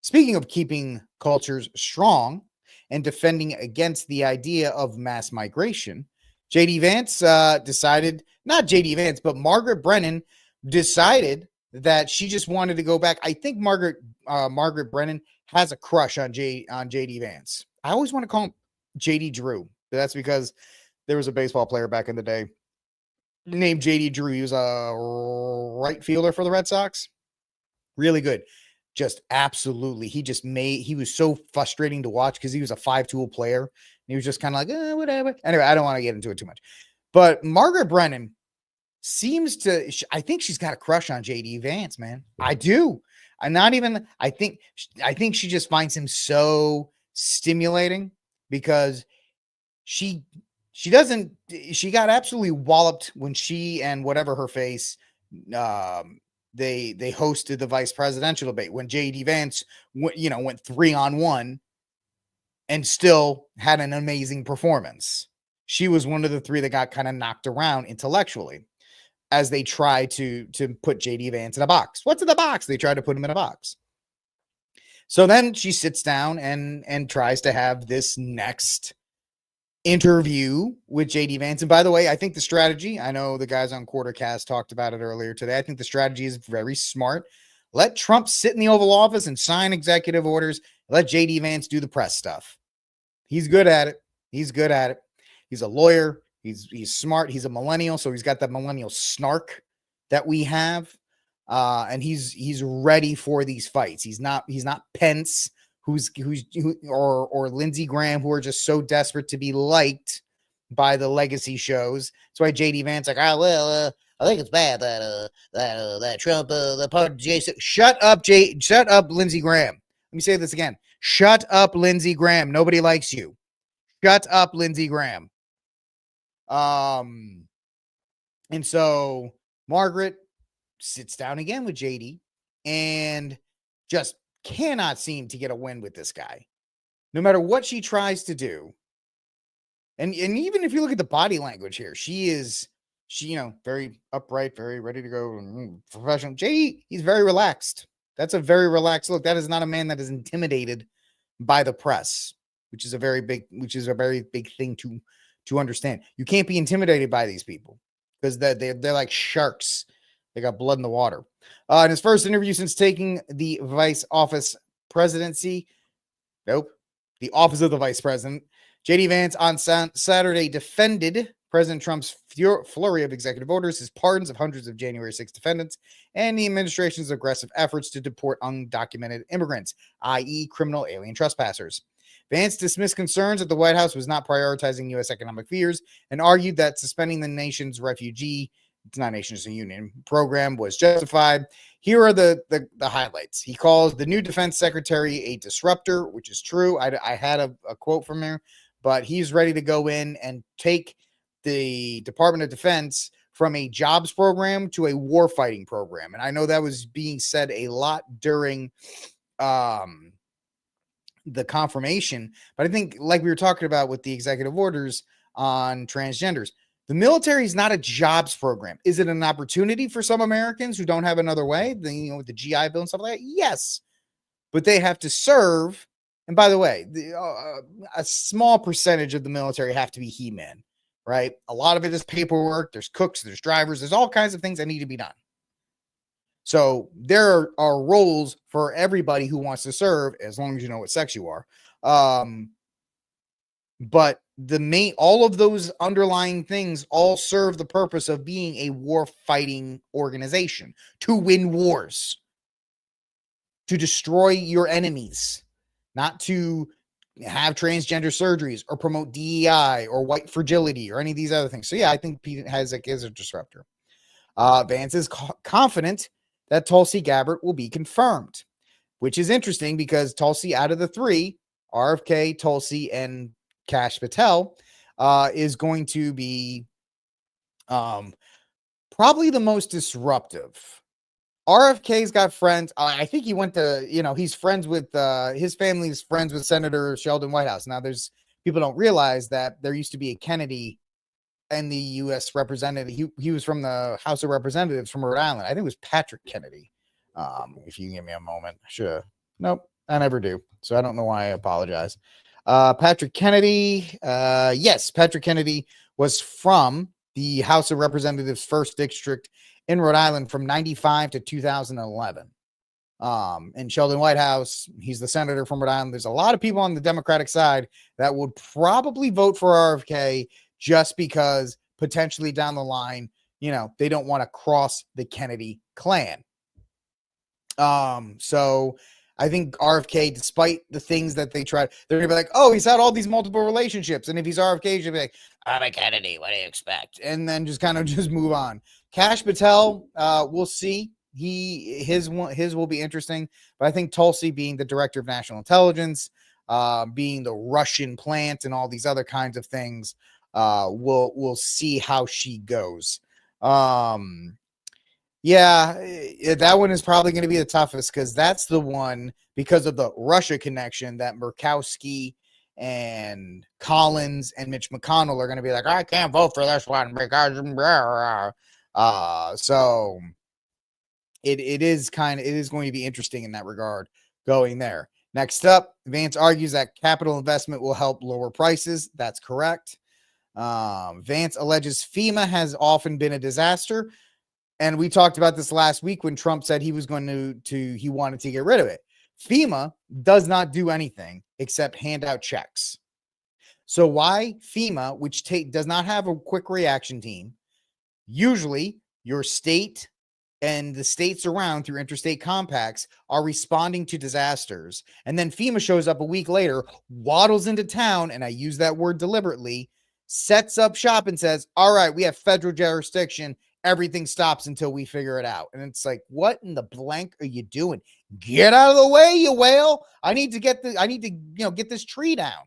Speaking of keeping cultures strong and defending against the idea of mass migration, J.D. Vance decided, not J.D. Vance, but Margaret Brennan decided that she just wanted to go back. I think Margaret Brennan has a crush on J.D. Vance. I always want to call him J.D. Drew, but that's because there was a baseball player back in the day named J.D. Drew. He was a right fielder for the Red Sox. Really good. Just absolutely. He was so frustrating to watch because he was a 5-tool player. And he was just kind of like, whatever. Anyway, I don't want to get into it too much. But Margaret Brennan I think she's got a crush on J.D. Vance, man. I do. I think she just finds him so stimulating because she got absolutely walloped when she and whatever her face, they hosted the vice presidential debate when J.D. Vance went 3-on-1 and still had an amazing performance. She was one of the three that got kind of knocked around intellectually as they try to put J.D. Vance in a box. What's in the box? They try to put him in a box. So then she sits down and tries to have this next interview with J.D. Vance. And by the way, I think the strategy, I know the guys on Quartercast talked about it earlier today. I think the strategy is very smart. Let Trump sit in the Oval Office and sign executive orders. Let J.D. Vance do the press stuff. He's good at it. He's a lawyer. He's smart. He's a millennial, so he's got that millennial snark that we have. And he's ready for these fights. He's not Pence, or Lindsey Graham, who are just so desperate to be liked by the legacy shows. That's why J.D. Vance I think it's bad that Trump the part of Jason. Shut up, Lindsey Graham. Let me say this again. Shut up, Lindsey Graham. Nobody likes you. Shut up, Lindsey Graham. And so Margaret sits down again with JD and just cannot seem to get a win with this guy. No matter what she tries to do. And even if you look at the body language here, she very upright, very ready to go, professional. JD, he's very relaxed. That's a very relaxed look. That is not a man that is intimidated by the press, which is a very big thing to understand. You can't be intimidated by these people because they're like sharks. They got blood in the water. In his first interview since taking the the office of the vice president, J.D. Vance on Saturday defended President Trump's flurry of executive orders, his pardons of hundreds of January 6 defendants, and the administration's aggressive efforts to deport undocumented immigrants, i.e. criminal alien trespassers. Vance dismissed concerns that the White House was not prioritizing U.S. economic fears and argued that suspending the nation's refugee, it's not Nations in Union, program was justified. Here are the highlights. He calls the new defense secretary a disruptor, which is true. I had a quote from him, but he's ready to go in and take the Department of Defense from a jobs program to a warfighting program. And I know that was being said a lot during the confirmation, but I think like we were talking about with the executive orders on transgenders, the military is not a jobs program. Is it an opportunity for some Americans who don't have another way? With the GI Bill and stuff like that? Yes, but they have to serve. And by the way, a small percentage of the military have to be he-men, right? A lot of it is paperwork. There's cooks, there's drivers, there's all kinds of things that need to be done. So there are roles for everybody who wants to serve, as long as you know what sex you are. But all of those underlying things all serve the purpose of being a war fighting organization, to win wars, to destroy your enemies, not to have transgender surgeries or promote DEI or white fragility or any of these other things. So yeah, I think Pete Hasek is a disruptor. Vance is confident that Tulsi Gabbard will be confirmed, which is interesting because Tulsi, out of the three, RFK, Tulsi, and Kash Patel, is going to be probably the most disruptive. RFK's got friends. I think he went to, he's friends with, his family's friends with Senator Sheldon Whitehouse. Now, there's people don't realize that there used to be a Kennedy in the U.S. representative. He was from the House of Representatives from Rhode Island. I think it was Patrick Kennedy. If you give me a moment, sure. Nope, I never do. So I don't know why I apologize. Patrick Kennedy. Yes, Patrick Kennedy was from the House of Representatives 1st District in Rhode Island from 95 to 2011. In Sheldon Whitehouse, he's the senator from Rhode Island. There's a lot of people on the Democratic side that would probably vote for RFK just because potentially down the line, they don't want to cross the Kennedy clan. So I think RFK, despite the things that they tried, they're gonna be like, oh, he's had all these multiple relationships. And if he's RFK, he'll be like, I'm a Kennedy, what do you expect? And then just kind of just move on. Kash Patel, we'll see. His will be interesting. But I think Tulsi, being the director of national intelligence, being the Russian plant and all these other kinds of things, we'll see how she goes. Yeah, that one is probably going to be the toughest because that's the one, because of the Russia connection, that Murkowski and Collins and Mitch McConnell are going to be like, I can't vote for this one because so it is going to be interesting in that regard going there. Next up, Vance argues that capital investment will help lower prices. That's correct. Vance alleges FEMA has often been a disaster. And we talked about this last week when Trump said he was going he wanted to get rid of it. FEMA does not do anything except hand out checks. So why FEMA, which does not have a quick reaction team, usually your state and the states around through interstate compacts are responding to disasters. And then FEMA shows up a week later, waddles into town, and I use that word deliberately, sets up shop and says, all right, we have federal jurisdiction. Everything stops until we figure it out. And it's like, what in the blank are you doing? Get out of the way, you whale. I need to get this tree down.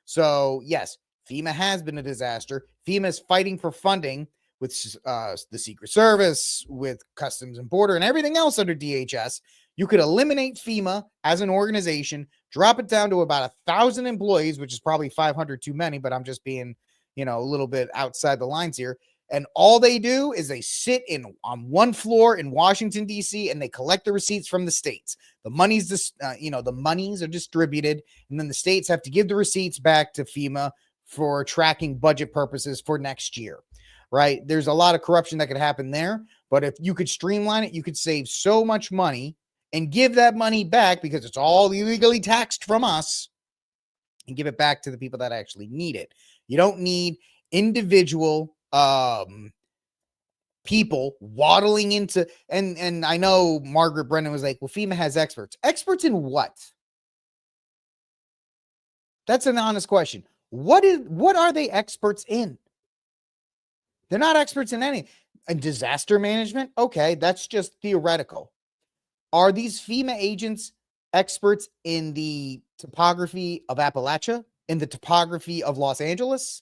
So yes, FEMA has been a disaster. FEMA is fighting for funding with the Secret Service, with Customs and Border, and everything else under DHS. You could eliminate FEMA as an organization, drop it down to about 1,000 employees, which is probably 500 too many, but I'm just being, a little bit outside the lines here. And all they do is they sit on one floor in Washington, D.C., and they collect the receipts from the states. The monies are distributed, and then the states have to give the receipts back to FEMA for tracking budget purposes for next year, right? There's a lot of corruption that could happen there, but if you could streamline it, you could save so much money and give that money back, because it's all illegally taxed from us, and give it back to the people that actually need it. You don't need individual people waddling into, and I know Margaret Brennan was like, well, FEMA has experts. Experts in what? That's an honest question. What are they experts in? They're not experts in anything. And disaster management? Okay, that's just theoretical. Are these FEMA agents experts in the topography of Appalachia? In the topography of Los Angeles?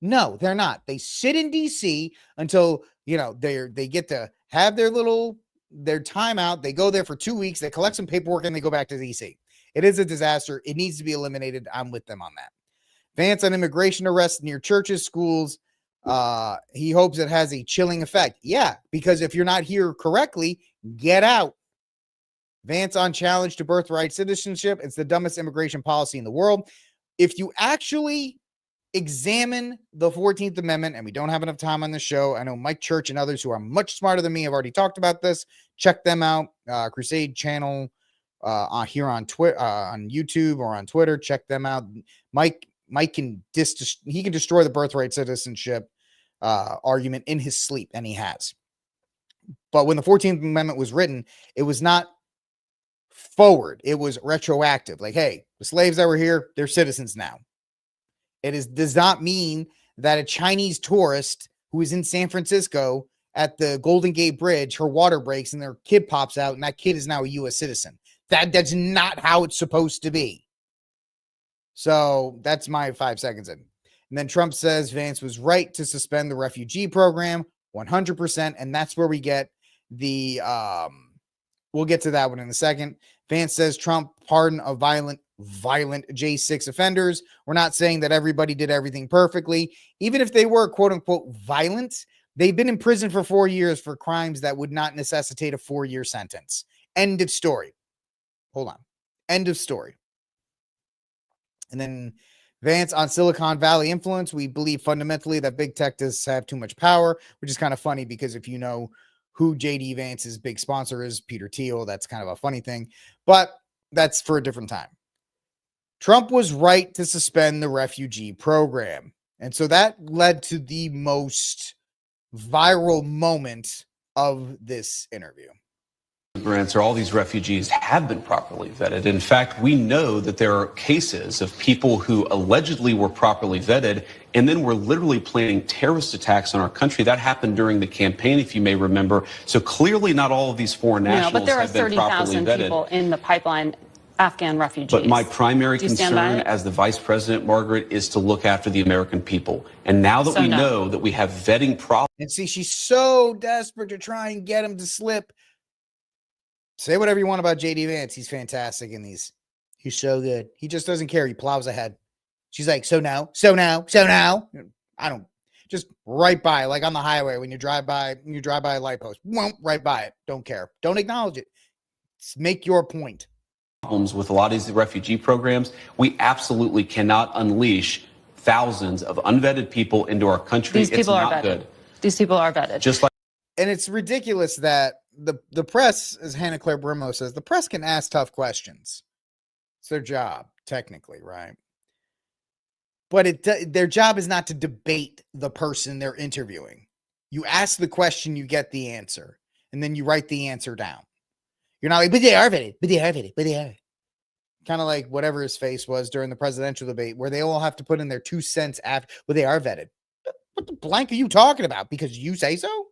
No, they're not. They sit in DC until, they get to have their timeout. They go there for 2 weeks. They collect some paperwork and they go back to DC. It is a disaster. It needs to be eliminated. I'm with them on that. Vance on immigration arrests near churches, schools. He hopes it has a chilling effect. Yeah, because if you're not here correctly, get out. Vance on challenge to birthright citizenship. It's the dumbest immigration policy in the world. If you actually examine the 14th Amendment, and we don't have enough time on the show. I know Mike Church and others who are much smarter than me have already talked about this. Check them out. Crusade channel here on Twitter, on YouTube or on Twitter. Check them out. Mike can destroy the birthright citizenship argument in his sleep, and he has. But when the 14th Amendment was written, it was not forward. It was retroactive. Like, hey, the slaves that were here, they're citizens now. Does not mean that a Chinese tourist who is in San Francisco at the Golden Gate Bridge, her water breaks and their kid pops out and that kid is now a U.S. citizen. That's not how it's supposed to be. So that's my 5 seconds in. And then Trump says Vance was right to suspend the refugee program 100%. And that's where we get we'll get to that one in a second. Vance says Trump pardon a violent violent J6 offenders. We're not saying that everybody did everything perfectly. Even if they were quote unquote violent, they've been in prison for 4 years for crimes that would not necessitate a 4-year sentence. End of story. Hold on. End of story. And then Vance on Silicon Valley influence. We believe fundamentally that big tech does have too much power, which is kind of funny because if you know who J.D. Vance's big sponsor is, Peter Thiel, that's kind of a funny thing, but that's for a different time. Trump was right to suspend the refugee program. And so that led to the most viral moment of this interview. Immigrants or all these refugees have been properly vetted. In fact, we know that there are cases of people who allegedly were properly vetted and then were literally planning terrorist attacks on our country. That happened during the campaign, if you may remember. So clearly not all of these foreign nationals have been properly vetted. But there are 30,000 people in the pipeline, Afghan refugees. But my primary concern as the vice president, Margaret, is to look after the American people. And now that we know that we have vetting problems. And see, she's so desperate to try and get him to slip. Say whatever you want about J.D. Vance. He's fantastic in these. He's so good. He just doesn't care. He plows ahead. She's like, so now. I don't. Just right by, like on the highway when you drive by a light post. Right by it. Don't care. Don't acknowledge it. Just make your point. With a lot of these refugee programs, we absolutely cannot unleash thousands of unvetted people into our country. These people it's not are vetted. Good. These people are vetted. Just like. And it's ridiculous that the press, as Hannah Claire Brimlow says, the press can ask tough questions. It's their job, technically, right? But their job is not to debate the person they're interviewing. You ask the question, you get the answer, and then you write the answer down. You're not like, but they are vetted. Kind of like whatever his face was during the presidential debate, where they all have to put in their 2 cents after, well, they are vetted. What the blank are you talking about? Because you say so?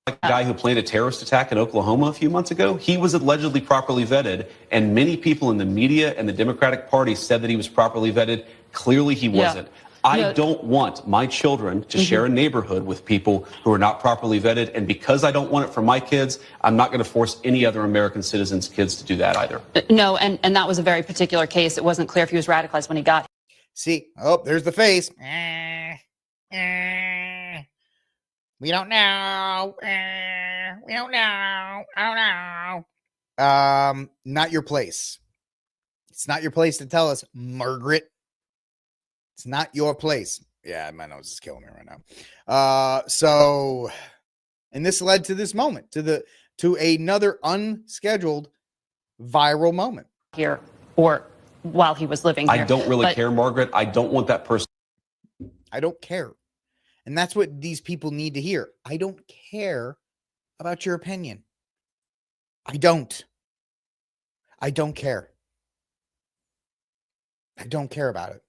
Like the guy who planned a terrorist attack in Oklahoma a few months ago, he was allegedly properly vetted, and many people in the media and the Democratic Party said that he was properly vetted. Clearly, he wasn't. I don't want my children to share a neighborhood with people who are not properly vetted, and because I don't want it for my kids, I'm not going to force any other American citizens' kids to do that either. No, and that was a very particular case. It wasn't clear if he was radicalized when he got. See, oh, there's the face. We don't know. We don't know. I don't know. Not your place. It's not your place to tell us, Margaret. It's not your place. Yeah, my nose is killing me right now. So, and this led to this moment, to another unscheduled viral moment Here, or while he was living here. I don't really care, Margaret. I don't want that person. I don't care. And that's what these people need to hear. I don't care about your opinion. I don't. I don't care. I don't care about it.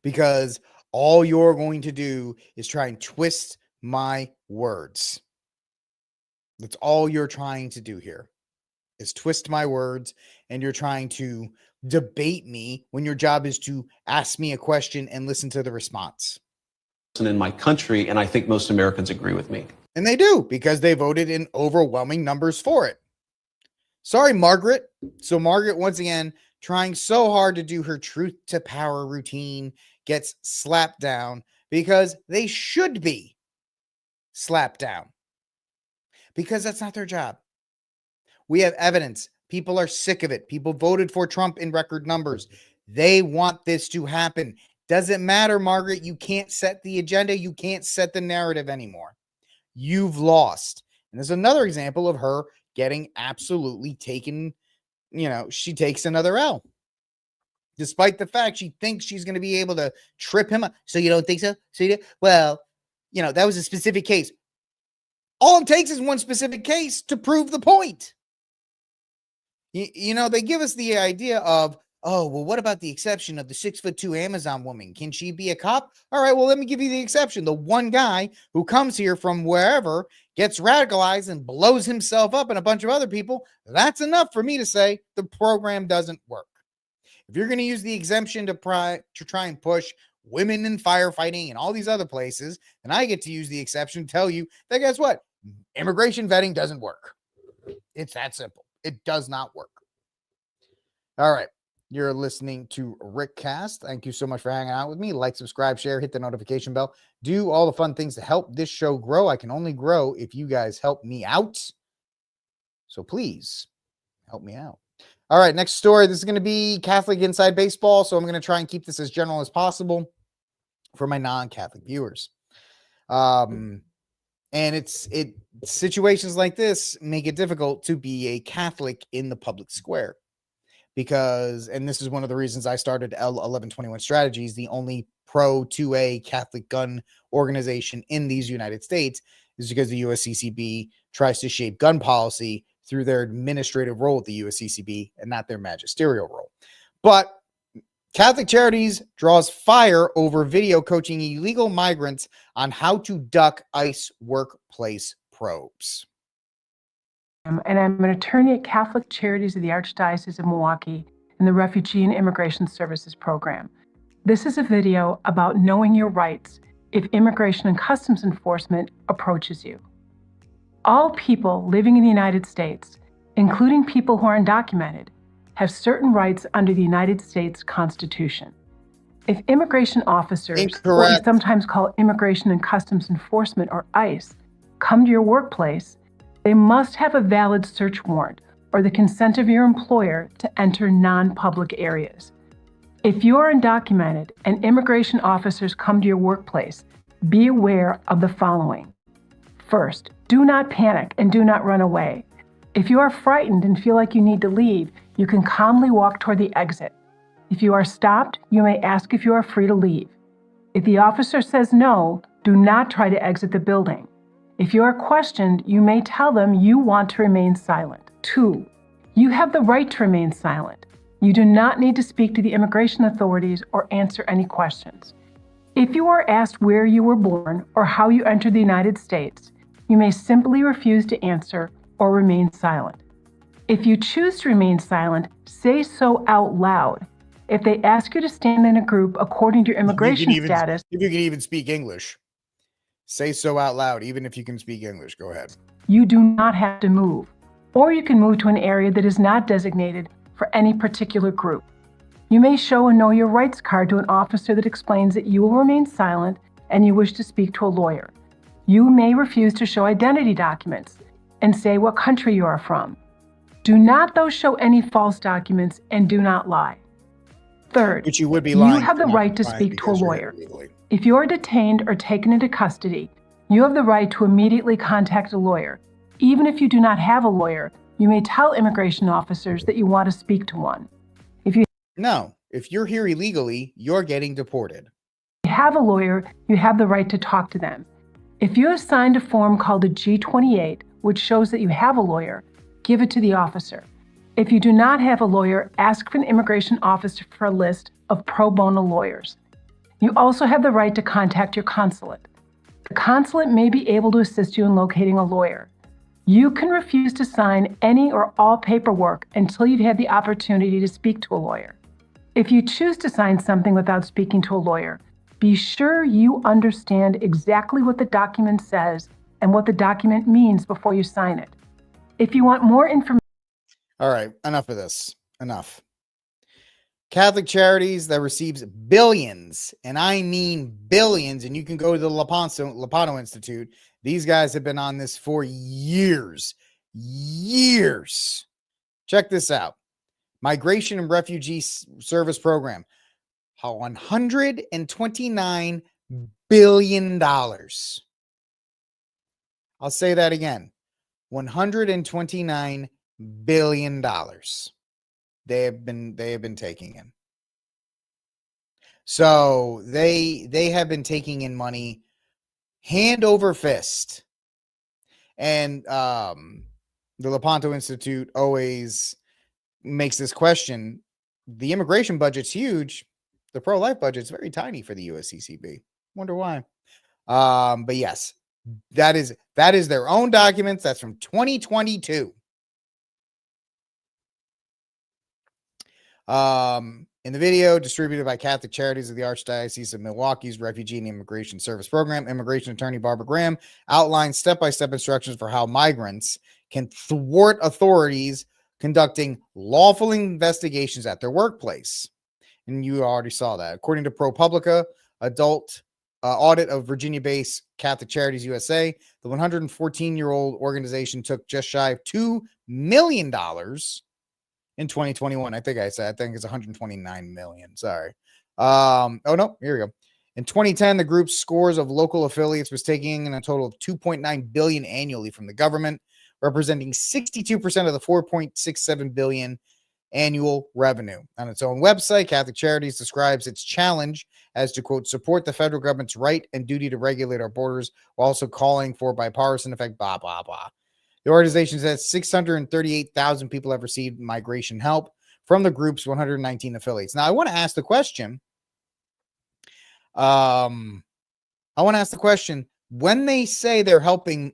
Because all you're going to do is try and twist my words. That's all you're trying to do here, is twist my words, and you're trying to debate me when your job is to ask me a question and listen to the response. In my country, and I think most Americans agree with me. And they do, because they voted in overwhelming numbers for it. Sorry, Margaret. So Margaret, once again, trying so hard to do her truth to power routine, gets slapped down because they should be slapped down. Because that's not their job. We have evidence. People are sick of it. People voted for Trump in record numbers. They want this to happen. Doesn't matter, Margaret. You can't set the agenda. You can't set the narrative anymore. You've lost. And there's another example of her getting absolutely taken. You know, she takes another L. Despite the fact she thinks she's going to be able to trip him up. So you don't think so? So you do? Well, you know, that was a specific case. All it takes is one specific case to prove the point. You know, they give us the idea of, oh, well, what about the exception of the 6'2" Amazon woman? Can she be a cop? All right, well, let me give you the exception. The one guy who comes here from wherever, gets radicalized and blows himself up and a bunch of other people. That's enough for me to say the program doesn't work. If you're going to use the exemption to try and push women in firefighting and all these other places, then I get to use the exception to tell you that, guess what? Immigration vetting doesn't work. It's that simple. It does not work. All right. You're listening to RickCast. Thank you so much for hanging out with me. Like, subscribe, share, hit the notification bell. Do all the fun things to help this show grow. I can only grow if you guys help me out. So please help me out. All right, next story. This is going to be Catholic Inside Baseball. So I'm going to try and keep this as general as possible for my non-Catholic viewers. And situations like this make it difficult to be a Catholic in the public square. Because, and this is one of the reasons I started L1121 Strategies, the only pro-2A Catholic gun organization in these United States, is because the USCCB tries to shape gun policy through their administrative role at the USCCB and not their magisterial role. But Catholic Charities draws fire over video coaching illegal migrants on how to duck ICE workplace probes. And I'm an attorney at Catholic Charities of the Archdiocese of Milwaukee in the Refugee and Immigration Services Program. This is a video about knowing your rights if Immigration and Customs Enforcement approaches you. All people living in the United States, including people who are undocumented, have certain rights under the United States Constitution. If immigration officers, what we sometimes call Immigration and Customs Enforcement or ICE, come to your workplace, they must have a valid search warrant or the consent of your employer to enter non-public areas. If you are undocumented and immigration officers come to your workplace, be aware of the following. First, do not panic and do not run away. If you are frightened and feel like you need to leave, you can calmly walk toward the exit. If you are stopped, you may ask if you are free to leave. If the officer says no, do not try to exit the building. If you are questioned, you may tell them you want to remain silent. 2, you have the right to remain silent. You do not need to speak to the immigration authorities or answer any questions. If you are asked where you were born or how you entered the United States, you may simply refuse to answer or remain silent. If you choose to remain silent, say so out loud. If they ask you to stand in a group according to your immigration status, if you can even speak English, say so out loud, even if you can speak English. Go ahead. You do not have to move, or you can move to an area that is not designated for any particular group. You may show a Know Your Rights card to an officer that explains that you will remain silent and you wish to speak to a lawyer. You may refuse to show identity documents and say what country you are from. Do not, though, show any false documents and do not lie. Third, which you would be lying. You have the right to speak to a lawyer. If you are detained or taken into custody, you have the right to immediately contact a lawyer. Even if you do not have a lawyer, you may tell immigration officers that you want to speak to one. If you're here illegally, you're getting deported. If you have a lawyer, you have the right to talk to them. If you have signed a form called a G-28, which shows that you have a lawyer, give it to the officer. If you do not have a lawyer, ask for an immigration officer for a list of pro bono lawyers. You also have the right to contact your consulate. The consulate may be able to assist you in locating a lawyer. You can refuse to sign any or all paperwork until you've had the opportunity to speak to a lawyer. If you choose to sign something without speaking to a lawyer, be sure you understand exactly what the document says and what the document means before you sign it. If you want more information. All right, enough of this. Enough. Catholic Charities that receives billions, and I mean billions, and you can go to the Lapano Institute. These guys have been on this for years. Check this out. Migration and Refugee Service Program. $129 billion. I'll say that again. $129 billion. They have been taking in. So they have been taking in money hand over fist. And the Lepanto Institute always makes this question. The immigration budget's huge. The pro-life budget's very tiny for the USCCB. Wonder why. But yes, that is their own documents. That's from 2022. In the video distributed by Catholic Charities of the Archdiocese of Milwaukee's Refugee and Immigration Service Program, immigration attorney Barbara Graham outlines step-by-step instructions for how migrants can thwart authorities conducting lawful investigations at their workplace. And you already saw that. According to ProPublica, adult audit of Virginia-based Catholic Charities USA, the 114-year-old organization took just shy of $2 million in 2021. I think it's 129 million. Sorry. Oh no, here we go. In 2010, the group's scores of local affiliates was taking in a total of 2.9 billion annually from the government, representing 62% of the 4.67 billion annual revenue. On its own website, Catholic Charities describes its challenge as to, quote, support the federal government's right and duty to regulate our borders, while also calling for bipartisan effect, blah, blah, blah. The organization says 638,000 people have received migration help from the group's 119 affiliates. Now, I want to ask the question. When they say they're helping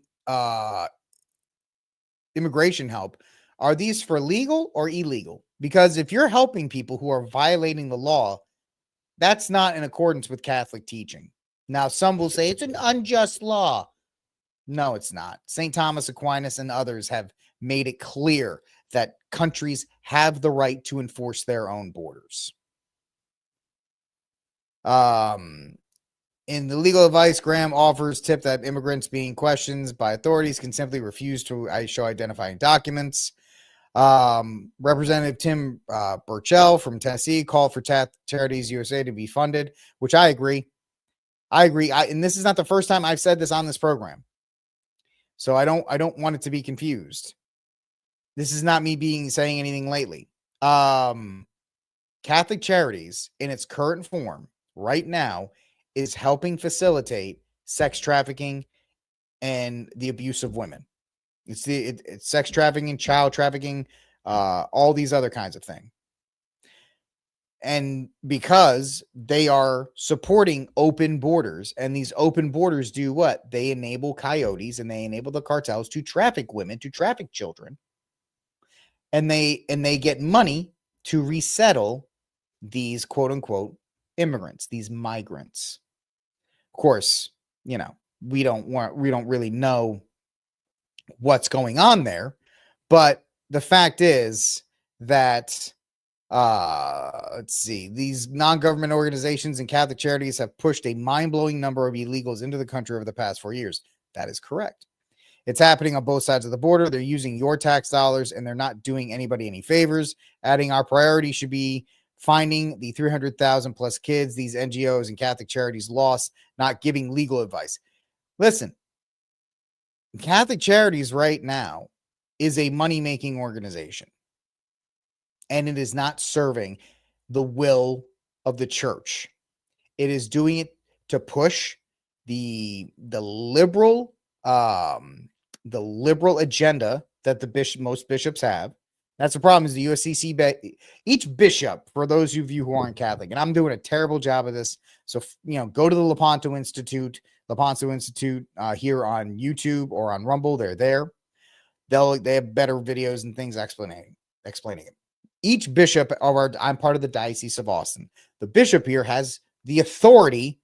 immigration help, are these for legal or illegal? Because if you're helping people who are violating the law, that's not in accordance with Catholic teaching. Now, some will say it's an unjust law. No, it's not. St. Thomas Aquinas and others have made it clear that countries have the right to enforce their own borders. In the legal advice, Graham offers tip that immigrants being questioned by authorities can simply refuse to show identifying documents. Representative Tim Burchell from Tennessee called for Charities USA to be funded, which I agree. And this is not the first time I've said this on this program. So I don't want it to be confused. This is not me saying anything lately. Catholic Charities in its current form right now is helping facilitate sex trafficking and the abuse of women. It's sex trafficking, child trafficking, all these other kinds of things. And because they are supporting open borders, and these open borders do what? They enable coyotes and they enable the cartels to traffic women, to traffic children. And they get money to resettle these quote unquote immigrants, these migrants. Of course, we don't really know what's going on there, but the fact is that let's see, these non-government organizations and Catholic Charities have pushed a mind-blowing number of illegals into the country over the past 4 years. That is correct. It's happening on both sides of the border. They're using your tax dollars and they're not doing anybody any favors. Adding our priority should be finding the 300,000 plus kids these NGOs and Catholic Charities lost, not giving legal advice. Listen, Catholic Charities right now is a money-making organization, and it is not serving the will of the church. It is doing it to push the liberal agenda that most bishops have. That's the problem, is the USCC, each bishop, for those of you who aren't Catholic, and I'm doing a terrible job of this, so go to the Lepanto Institute here on YouTube or on Rumble. They're there. They have better videos and things explaining it. Each bishop I'm part of the Diocese of Austin. The bishop here has the authority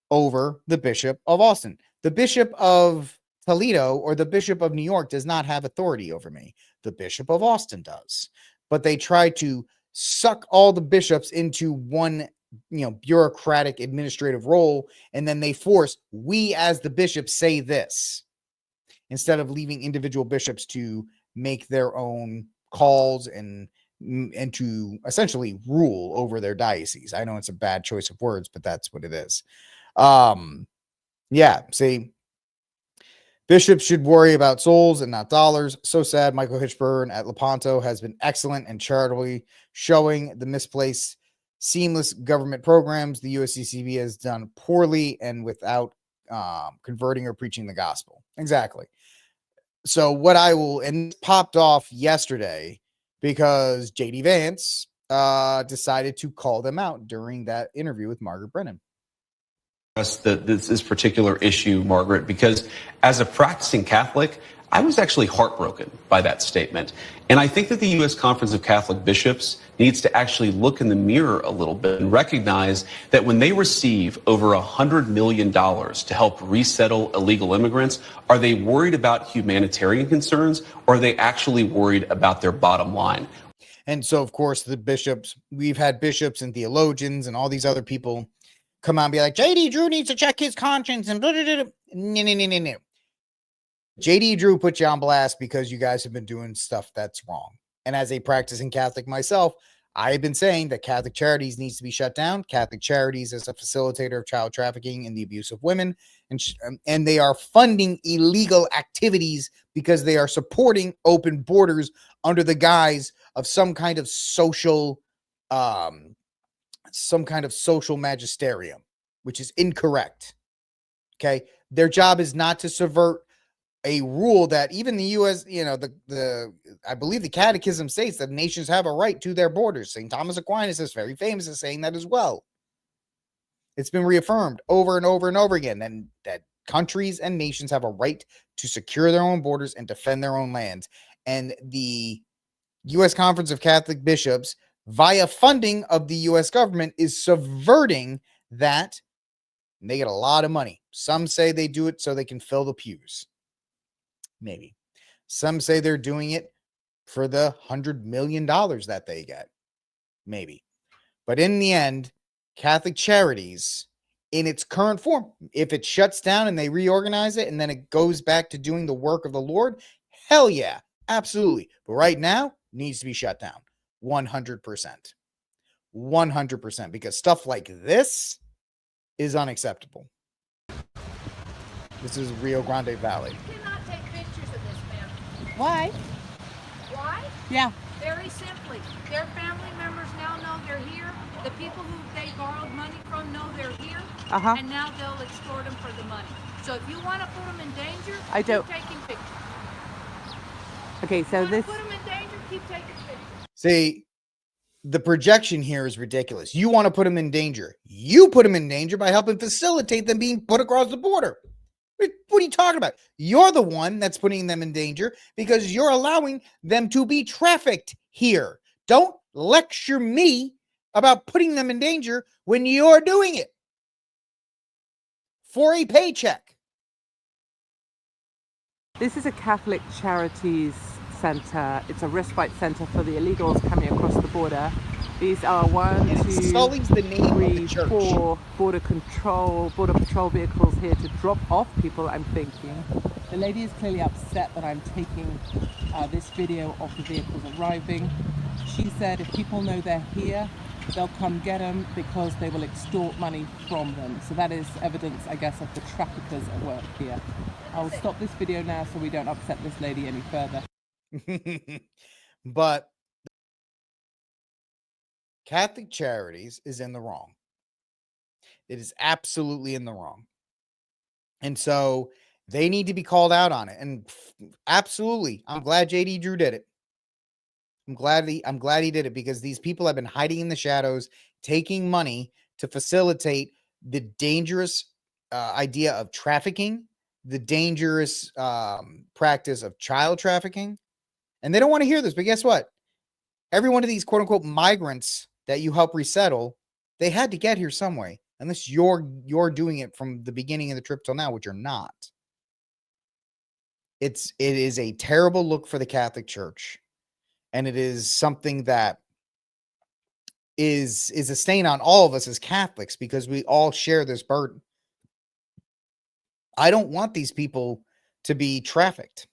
over the Bishop of Austin. The Bishop of Toledo or the Bishop of New York does not have authority over me. The Bishop of Austin does. But they try to suck all the bishops into one, bureaucratic administrative role, and then they force, we as the bishops say this, instead of leaving individual bishops to make their own calls and to essentially rule over their diocese. I know it's a bad choice of words, but that's what it is. See, bishops should worry about souls and not dollars. So sad. Michael Hitchburn at Lepanto has been excellent and charitably showing the misplaced seamless government programs the USCCB has done poorly and without converting or preaching the gospel. Exactly. So and popped off yesterday because J.D. Vance decided to call them out during that interview with Margaret Brennan. This particular issue, Margaret, because as a practicing Catholic, I was actually heartbroken by that statement. And I think that the U.S. Conference of Catholic Bishops needs to actually look in the mirror a little bit and recognize that when they receive over $100 million to help resettle illegal immigrants, are they worried about humanitarian concerns, or are they actually worried about their bottom line? And so, of course, the bishops, we've had bishops and theologians and all these other people come out and be like, J.D. Drew needs to check his conscience and blah, blah, blah, blah. No. J.D. Drew put you on blast because you guys have been doing stuff that's wrong. And as a practicing Catholic myself, I have been saying that Catholic Charities needs to be shut down. Catholic Charities is a facilitator of child trafficking and the abuse of women. And they are funding illegal activities because they are supporting open borders under the guise of some kind of social magisterium, which is incorrect. Okay. Their job is not to subvert a rule that even the U.S., I believe the Catechism states that nations have a right to their borders. St. Thomas Aquinas is very famous as saying that as well. It's been reaffirmed over and over and over again, and that countries and nations have a right to secure their own borders and defend their own lands. And the U.S. Conference of Catholic Bishops, via funding of the U.S. government, is subverting that. And they get a lot of money. Some say they do it so they can fill the pews. Maybe. Some say they're doing it for the $100 million that they get. Maybe. But in the end, Catholic Charities, in its current form, if it shuts down and they reorganize it and then it goes back to doing the work of the Lord, hell yeah, absolutely. But right now, it needs to be shut down. 100%. 100%. Because stuff like this is unacceptable. This is Rio Grande Valley. Why? Why? Yeah. Very simply. Their family members now know they're here. The people who they borrowed money from know they're here. And now they'll extort them for the money. So if you want to put them in danger, keep taking pictures. Okay, so this... put them in danger, keep taking pictures. See, the projection here is ridiculous. You want to put them in danger. You put them in danger by helping facilitate them being put across the border. What are you talking about? You're the one that's putting them in danger because you're allowing them to be trafficked here. Don't lecture me about putting them in danger when you're doing it for a paycheck. This is a Catholic Charities Center. It's a respite center for the illegals coming across the border. These are 1, 2, 3, 4 border patrol vehicles here to drop off people, I'm thinking. The lady is clearly upset that I'm taking this video of the vehicles arriving. She said if people know they're here, they'll come get them because they will extort money from them. So that is evidence, I guess, of the traffickers at work here. I'll stop this video now so we don't upset this lady any further. But Catholic Charities is in the wrong. It is absolutely in the wrong. And so they need to be called out on it. And absolutely, I'm glad J.D. Drew did it. I'm glad he did it because these people have been hiding in the shadows, taking money to facilitate the dangerous idea of trafficking, the dangerous practice of child trafficking. And they don't want to hear this, but guess what? Every one of these quote unquote migrants that you help resettle, they had to get here some way, unless you're doing it from the beginning of the trip till now, which you're not. It is a terrible look for the Catholic Church, and it is something that is a stain on all of us as Catholics because we all share this burden. I don't want these people to be trafficked.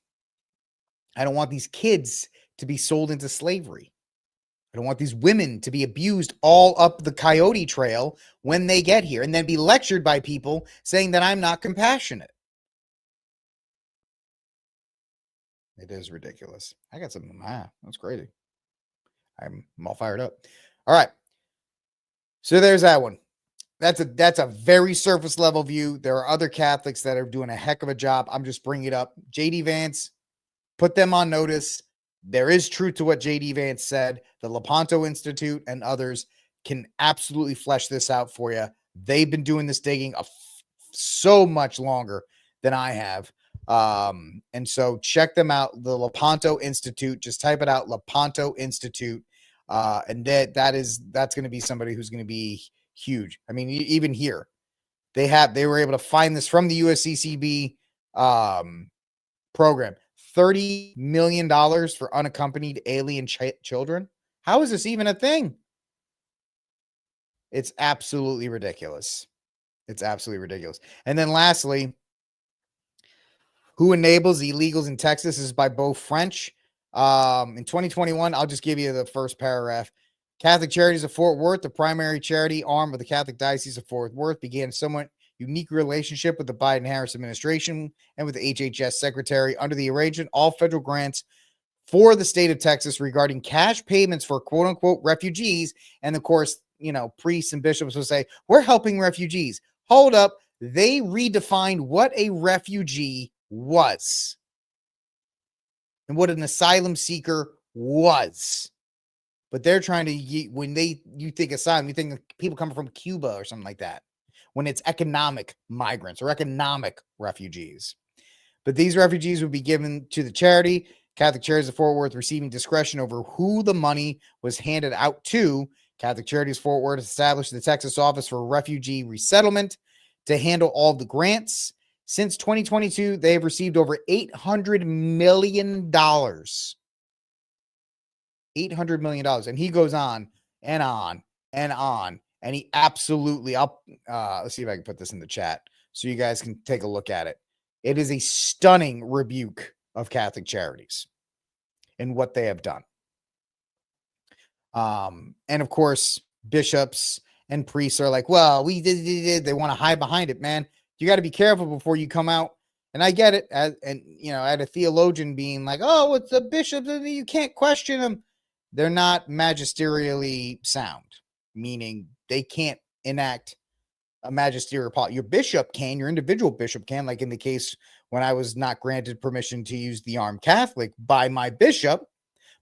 I don't want these kids to be sold into slavery. I don't want these women to be abused all up the Coyote Trail when they get here and then be lectured by people saying that I'm not compassionate. It is ridiculous. I got something. That's crazy. I'm all fired up. All right. So there's that one. That's a very surface level view. There are other Catholics that are doing a heck of a job. I'm just bringing it up. J.D. Vance, put them on notice. There is truth to what J.D. Vance said. The Lepanto Institute and others can absolutely flesh this out for you. They've been doing this digging so much longer than I have. And so check them out, the Lepanto Institute. Just type it out, Lepanto Institute. And that's going to be somebody who's going to be huge. I mean, even here, they were able to find this from the USCCB program. $30 million for unaccompanied alien children. How is this even a thing? It's absolutely ridiculous. It's absolutely ridiculous. And then lastly, who enables the illegals in Texas? This is by Beau French. In 2021, I'll just give you the first paragraph. Catholic Charities of Fort Worth, the primary charity arm of the Catholic Diocese of Fort Worth, began a somewhat unique relationship with the Biden-Harris administration and with the HHS secretary. Under the arrangement, all federal grants for the state of Texas regarding cash payments for quote-unquote refugees, and of course, priests and bishops will say, we're helping refugees. Hold up. They redefined what a refugee was and what an asylum seeker was. But they're trying to, you think asylum, you think people coming from Cuba or something like that, when it's economic migrants or economic refugees. But these refugees would be given to the charity. Catholic Charities of Fort Worth receiving discretion over who the money was handed out to. Catholic Charities of Fort Worth established the Texas Office for Refugee Resettlement to handle all the grants. Since 2022, they have received over $800 million. $800 million. And he goes on and on and on. And he absolutely, let's see if I can put this in the chat so you guys can take a look at it. It is a stunning rebuke of Catholic Charities and what they have done. And of course, bishops and priests are like, well, we did. They want to hide behind it, man. You got to be careful before you come out. And I get it. I had a theologian being like, oh, it's the bishop. You can't question them. They're not magisterially sound, meaning they can't enact a magisterial policy. Your bishop can, your individual bishop can, like in the case when I was not granted permission to use the armed Catholic by my bishop,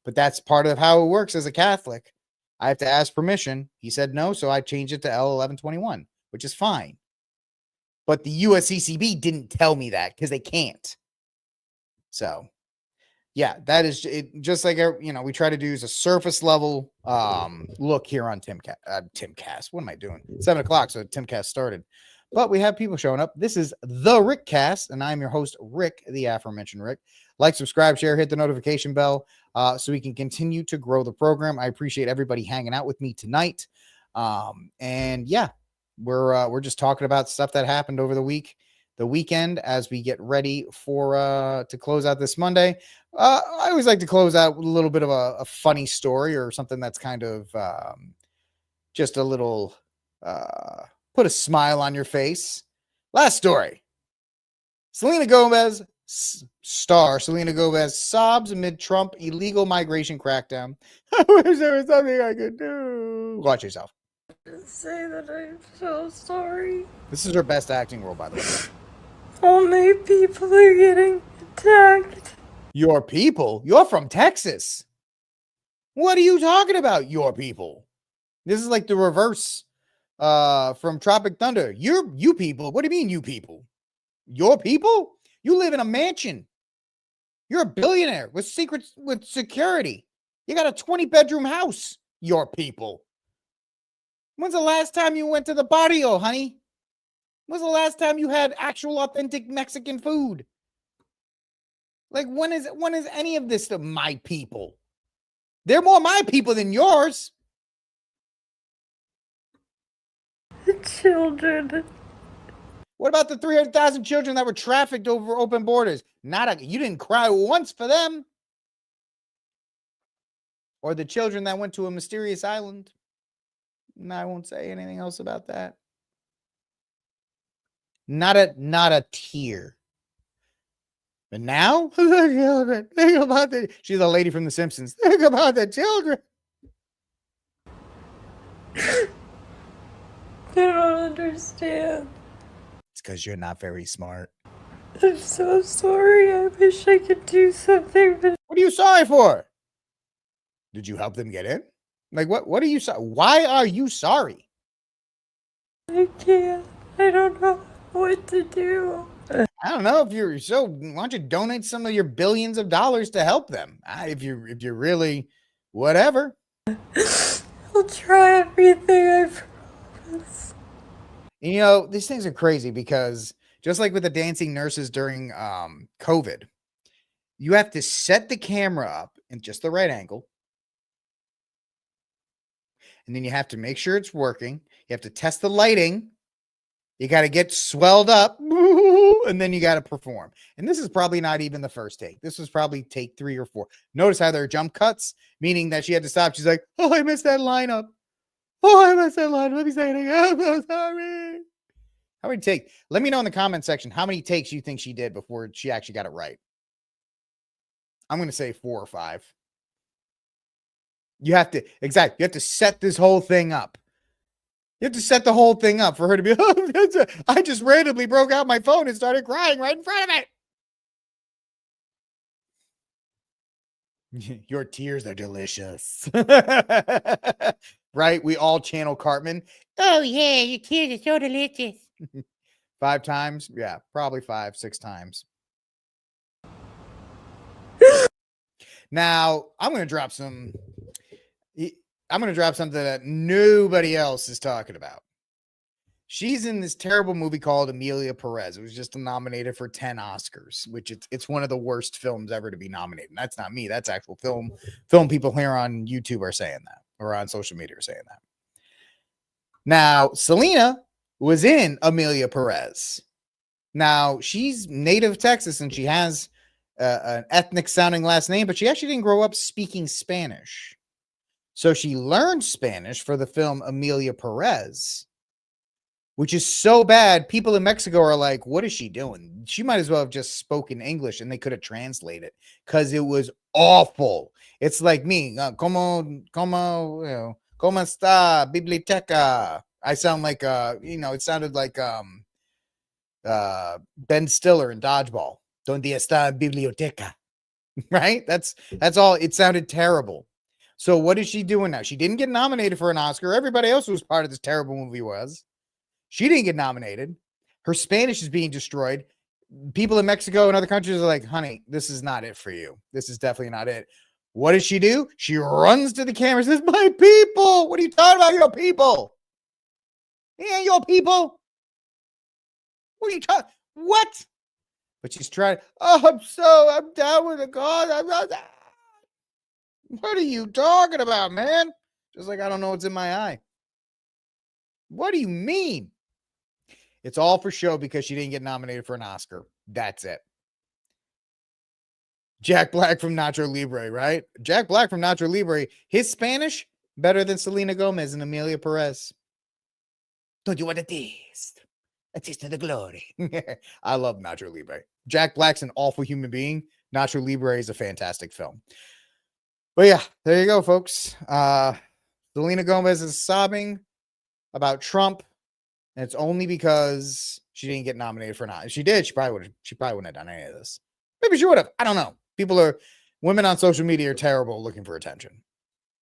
but that's part of how it works as a Catholic. I have to ask permission. He said no, so I changed it to L1121, which is fine. But the USCCB didn't tell me that because they can't. So, yeah, that is it. Just like we try to do is a surface level look here on Timcast. What am I doing? 7:00, so Timcast started. But we have people showing up. This is the RickCast, and I'm your host, Rick, the aforementioned Rick. Like, subscribe, share, hit the notification bell so we can continue to grow the program. I appreciate everybody hanging out with me tonight. And yeah, we're just talking about stuff that happened over the weekend as we get ready for to close out this Monday. I always like to close out with a little bit of a funny story or something that's kind of just a little put a smile on your face. Last story. Selena Gomez sobs amid Trump illegal migration crackdown. I wish there was something I could do. Watch yourself. Say that I'm so sorry. This is her best acting role, by the way. All my people are getting attacked. Your people? You're from Texas. What are you talking about, your people? This is like the reverse from Tropic Thunder. You people? What do you mean, you people? Your people? You live in a mansion. You're a billionaire with security. You got a 20-bedroom house. Your people. When's the last time you went to the barrio, honey? When's the last time you had actual authentic Mexican food? Like, when is any of this to my people? They're more my people than yours. The children. What about the 300,000 children that were trafficked over open borders? You didn't cry once for them. Or the children that went to a mysterious island. And I won't say anything else about that. Not a tear. But now, think about the. She's a lady from The Simpsons. Think about the children. They don't understand. It's because you're not very smart. I'm so sorry. I wish I could do something, but what are you sorry for? Did you help them get in? Like, what are you sorry? Why are you sorry? I can't. I don't know what to do. I don't know if you're so. Why don't you donate some of your billions of dollars to help them? If you're really whatever. I'll try everything, I promise. You know, these things are crazy because just like with the dancing nurses during COVID, you have to set the camera up in just the right angle. And then you have to make sure it's working. You have to test the lighting. You got to get swelled up. And then you got to perform. And this is probably not even the first take. This was probably take 3 or 4. Notice how there are jump cuts, meaning that she had to stop. She's like, oh, I missed that lineup. Oh, I missed that line. Let me say it again. I'm so sorry. How many takes? Let me know in the comment section how many takes you think she did before she actually got it right. I'm going to say 4 or 5. You have to set this whole thing up. You have to set the whole thing up for her to be, oh, I just randomly broke out my phone and started crying right in front of it. Your tears are delicious. Right? We all channel Cartman. Oh, yeah, your tears are so delicious. 5 times? Yeah, probably 5, 6 times. Now, I'm going to drop something that nobody else is talking about. She's in this terrible movie called Amelia Perez. It was just nominated for 10 Oscars, which it's one of the worst films ever to be nominated. And that's not me. That's actual film people here on YouTube are saying that, or on social media are saying that. Now, Selena was in Amelia Perez. Now, she's native Texas and she has an ethnic sounding last name, but she actually didn't grow up speaking Spanish. So she learned Spanish for the film Amelia Perez, which is so bad. People in Mexico are like, what is she doing? She might as well have just spoken English and they could have translated because it was awful. It's like me. Como está biblioteca? I sound like, it sounded like Ben Stiller in Dodgeball. Donde está biblioteca? Right? That's all. It sounded terrible. So what is she doing now? She didn't get nominated for an Oscar. Everybody else who was part of this terrible movie was. She didn't get nominated. Her Spanish is being destroyed. People in Mexico and other countries are like, honey, this is not it for you. This is definitely not it. What does she do? She runs to the camera and says, my people. What are you talking about, your people? Yeah, your people. What are you talking? What? But she's trying. Oh, I'm down with the cause. What are you talking about, man? Just like I don't know what's in my eye. What do you mean? It's all for show because she didn't get nominated for an Oscar. That's it. Jack Black from Nacho Libre, right? Jack Black from Nacho Libre. His Spanish better than Selena Gomez and Amelia Perez. Don't you want a taste? A taste of the glory. I love Nacho Libre. Jack Black's an awful human being. Nacho Libre is a fantastic film. But yeah, there you go, folks. Selena Gomez is sobbing about Trump, and it's only because she didn't get nominated for an Oscar. If she did, she probably wouldn't have done any of this. Maybe she would have. I don't know. Women on social media are terrible looking for attention.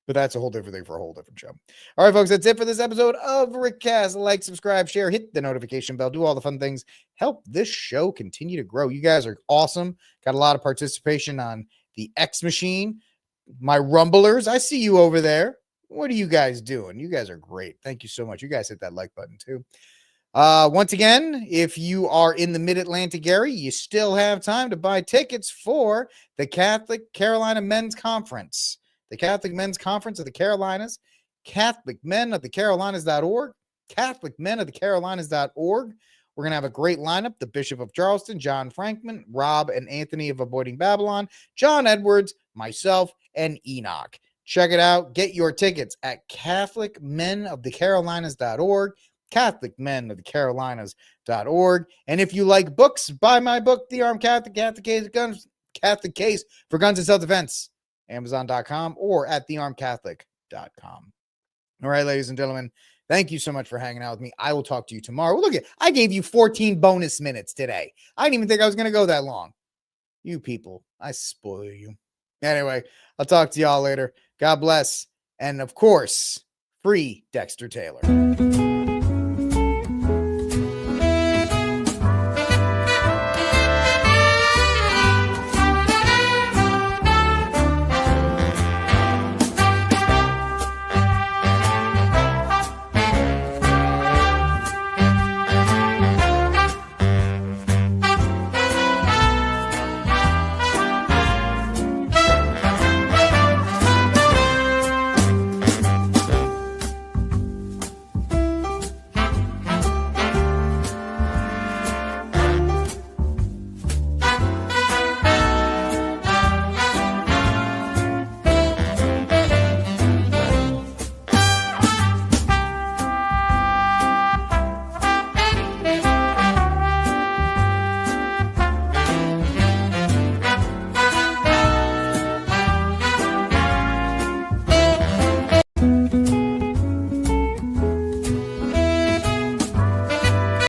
But that's a whole different thing for a whole different show. All right, folks, that's it for this episode of RickCast. Like, subscribe, share, hit the notification bell, do all the fun things. Help this show continue to grow. You guys are awesome. Got a lot of participation on the X machine. My Rumblers, I see you over there. What are you guys doing? You guys are great. Thank you so much. You guys hit that like button too. Once again, if you are in the Mid-Atlantic area, you still have time to buy tickets for the Catholic Carolina Men's Conference. The Catholic Men's Conference of the Carolinas, CatholicMenoftheCarolinas.org, CatholicMenoftheCarolinas.org. We're going to have a great lineup. The Bishop of Charleston, John Frankman, Rob and Anthony of Avoiding Babylon, John Edwards, myself, and Enoch. Check it out. Get your tickets at CatholicMenoftheCarolinas.org, CatholicMenoftheCarolinas.org. And if you like books, buy my book, The Armed Catholic Case for Guns and Self-Defense. Amazon.com or at thearmedcatholic.com. All right, ladies and gentlemen, thank you so much for hanging out with me. I will talk to you tomorrow. Look I gave you 14 bonus minutes today. I didn't even think I was going to go that long. You people, I spoil you. Anyway, I'll talk to y'all later. God bless. And of course, free Dexter Taylor.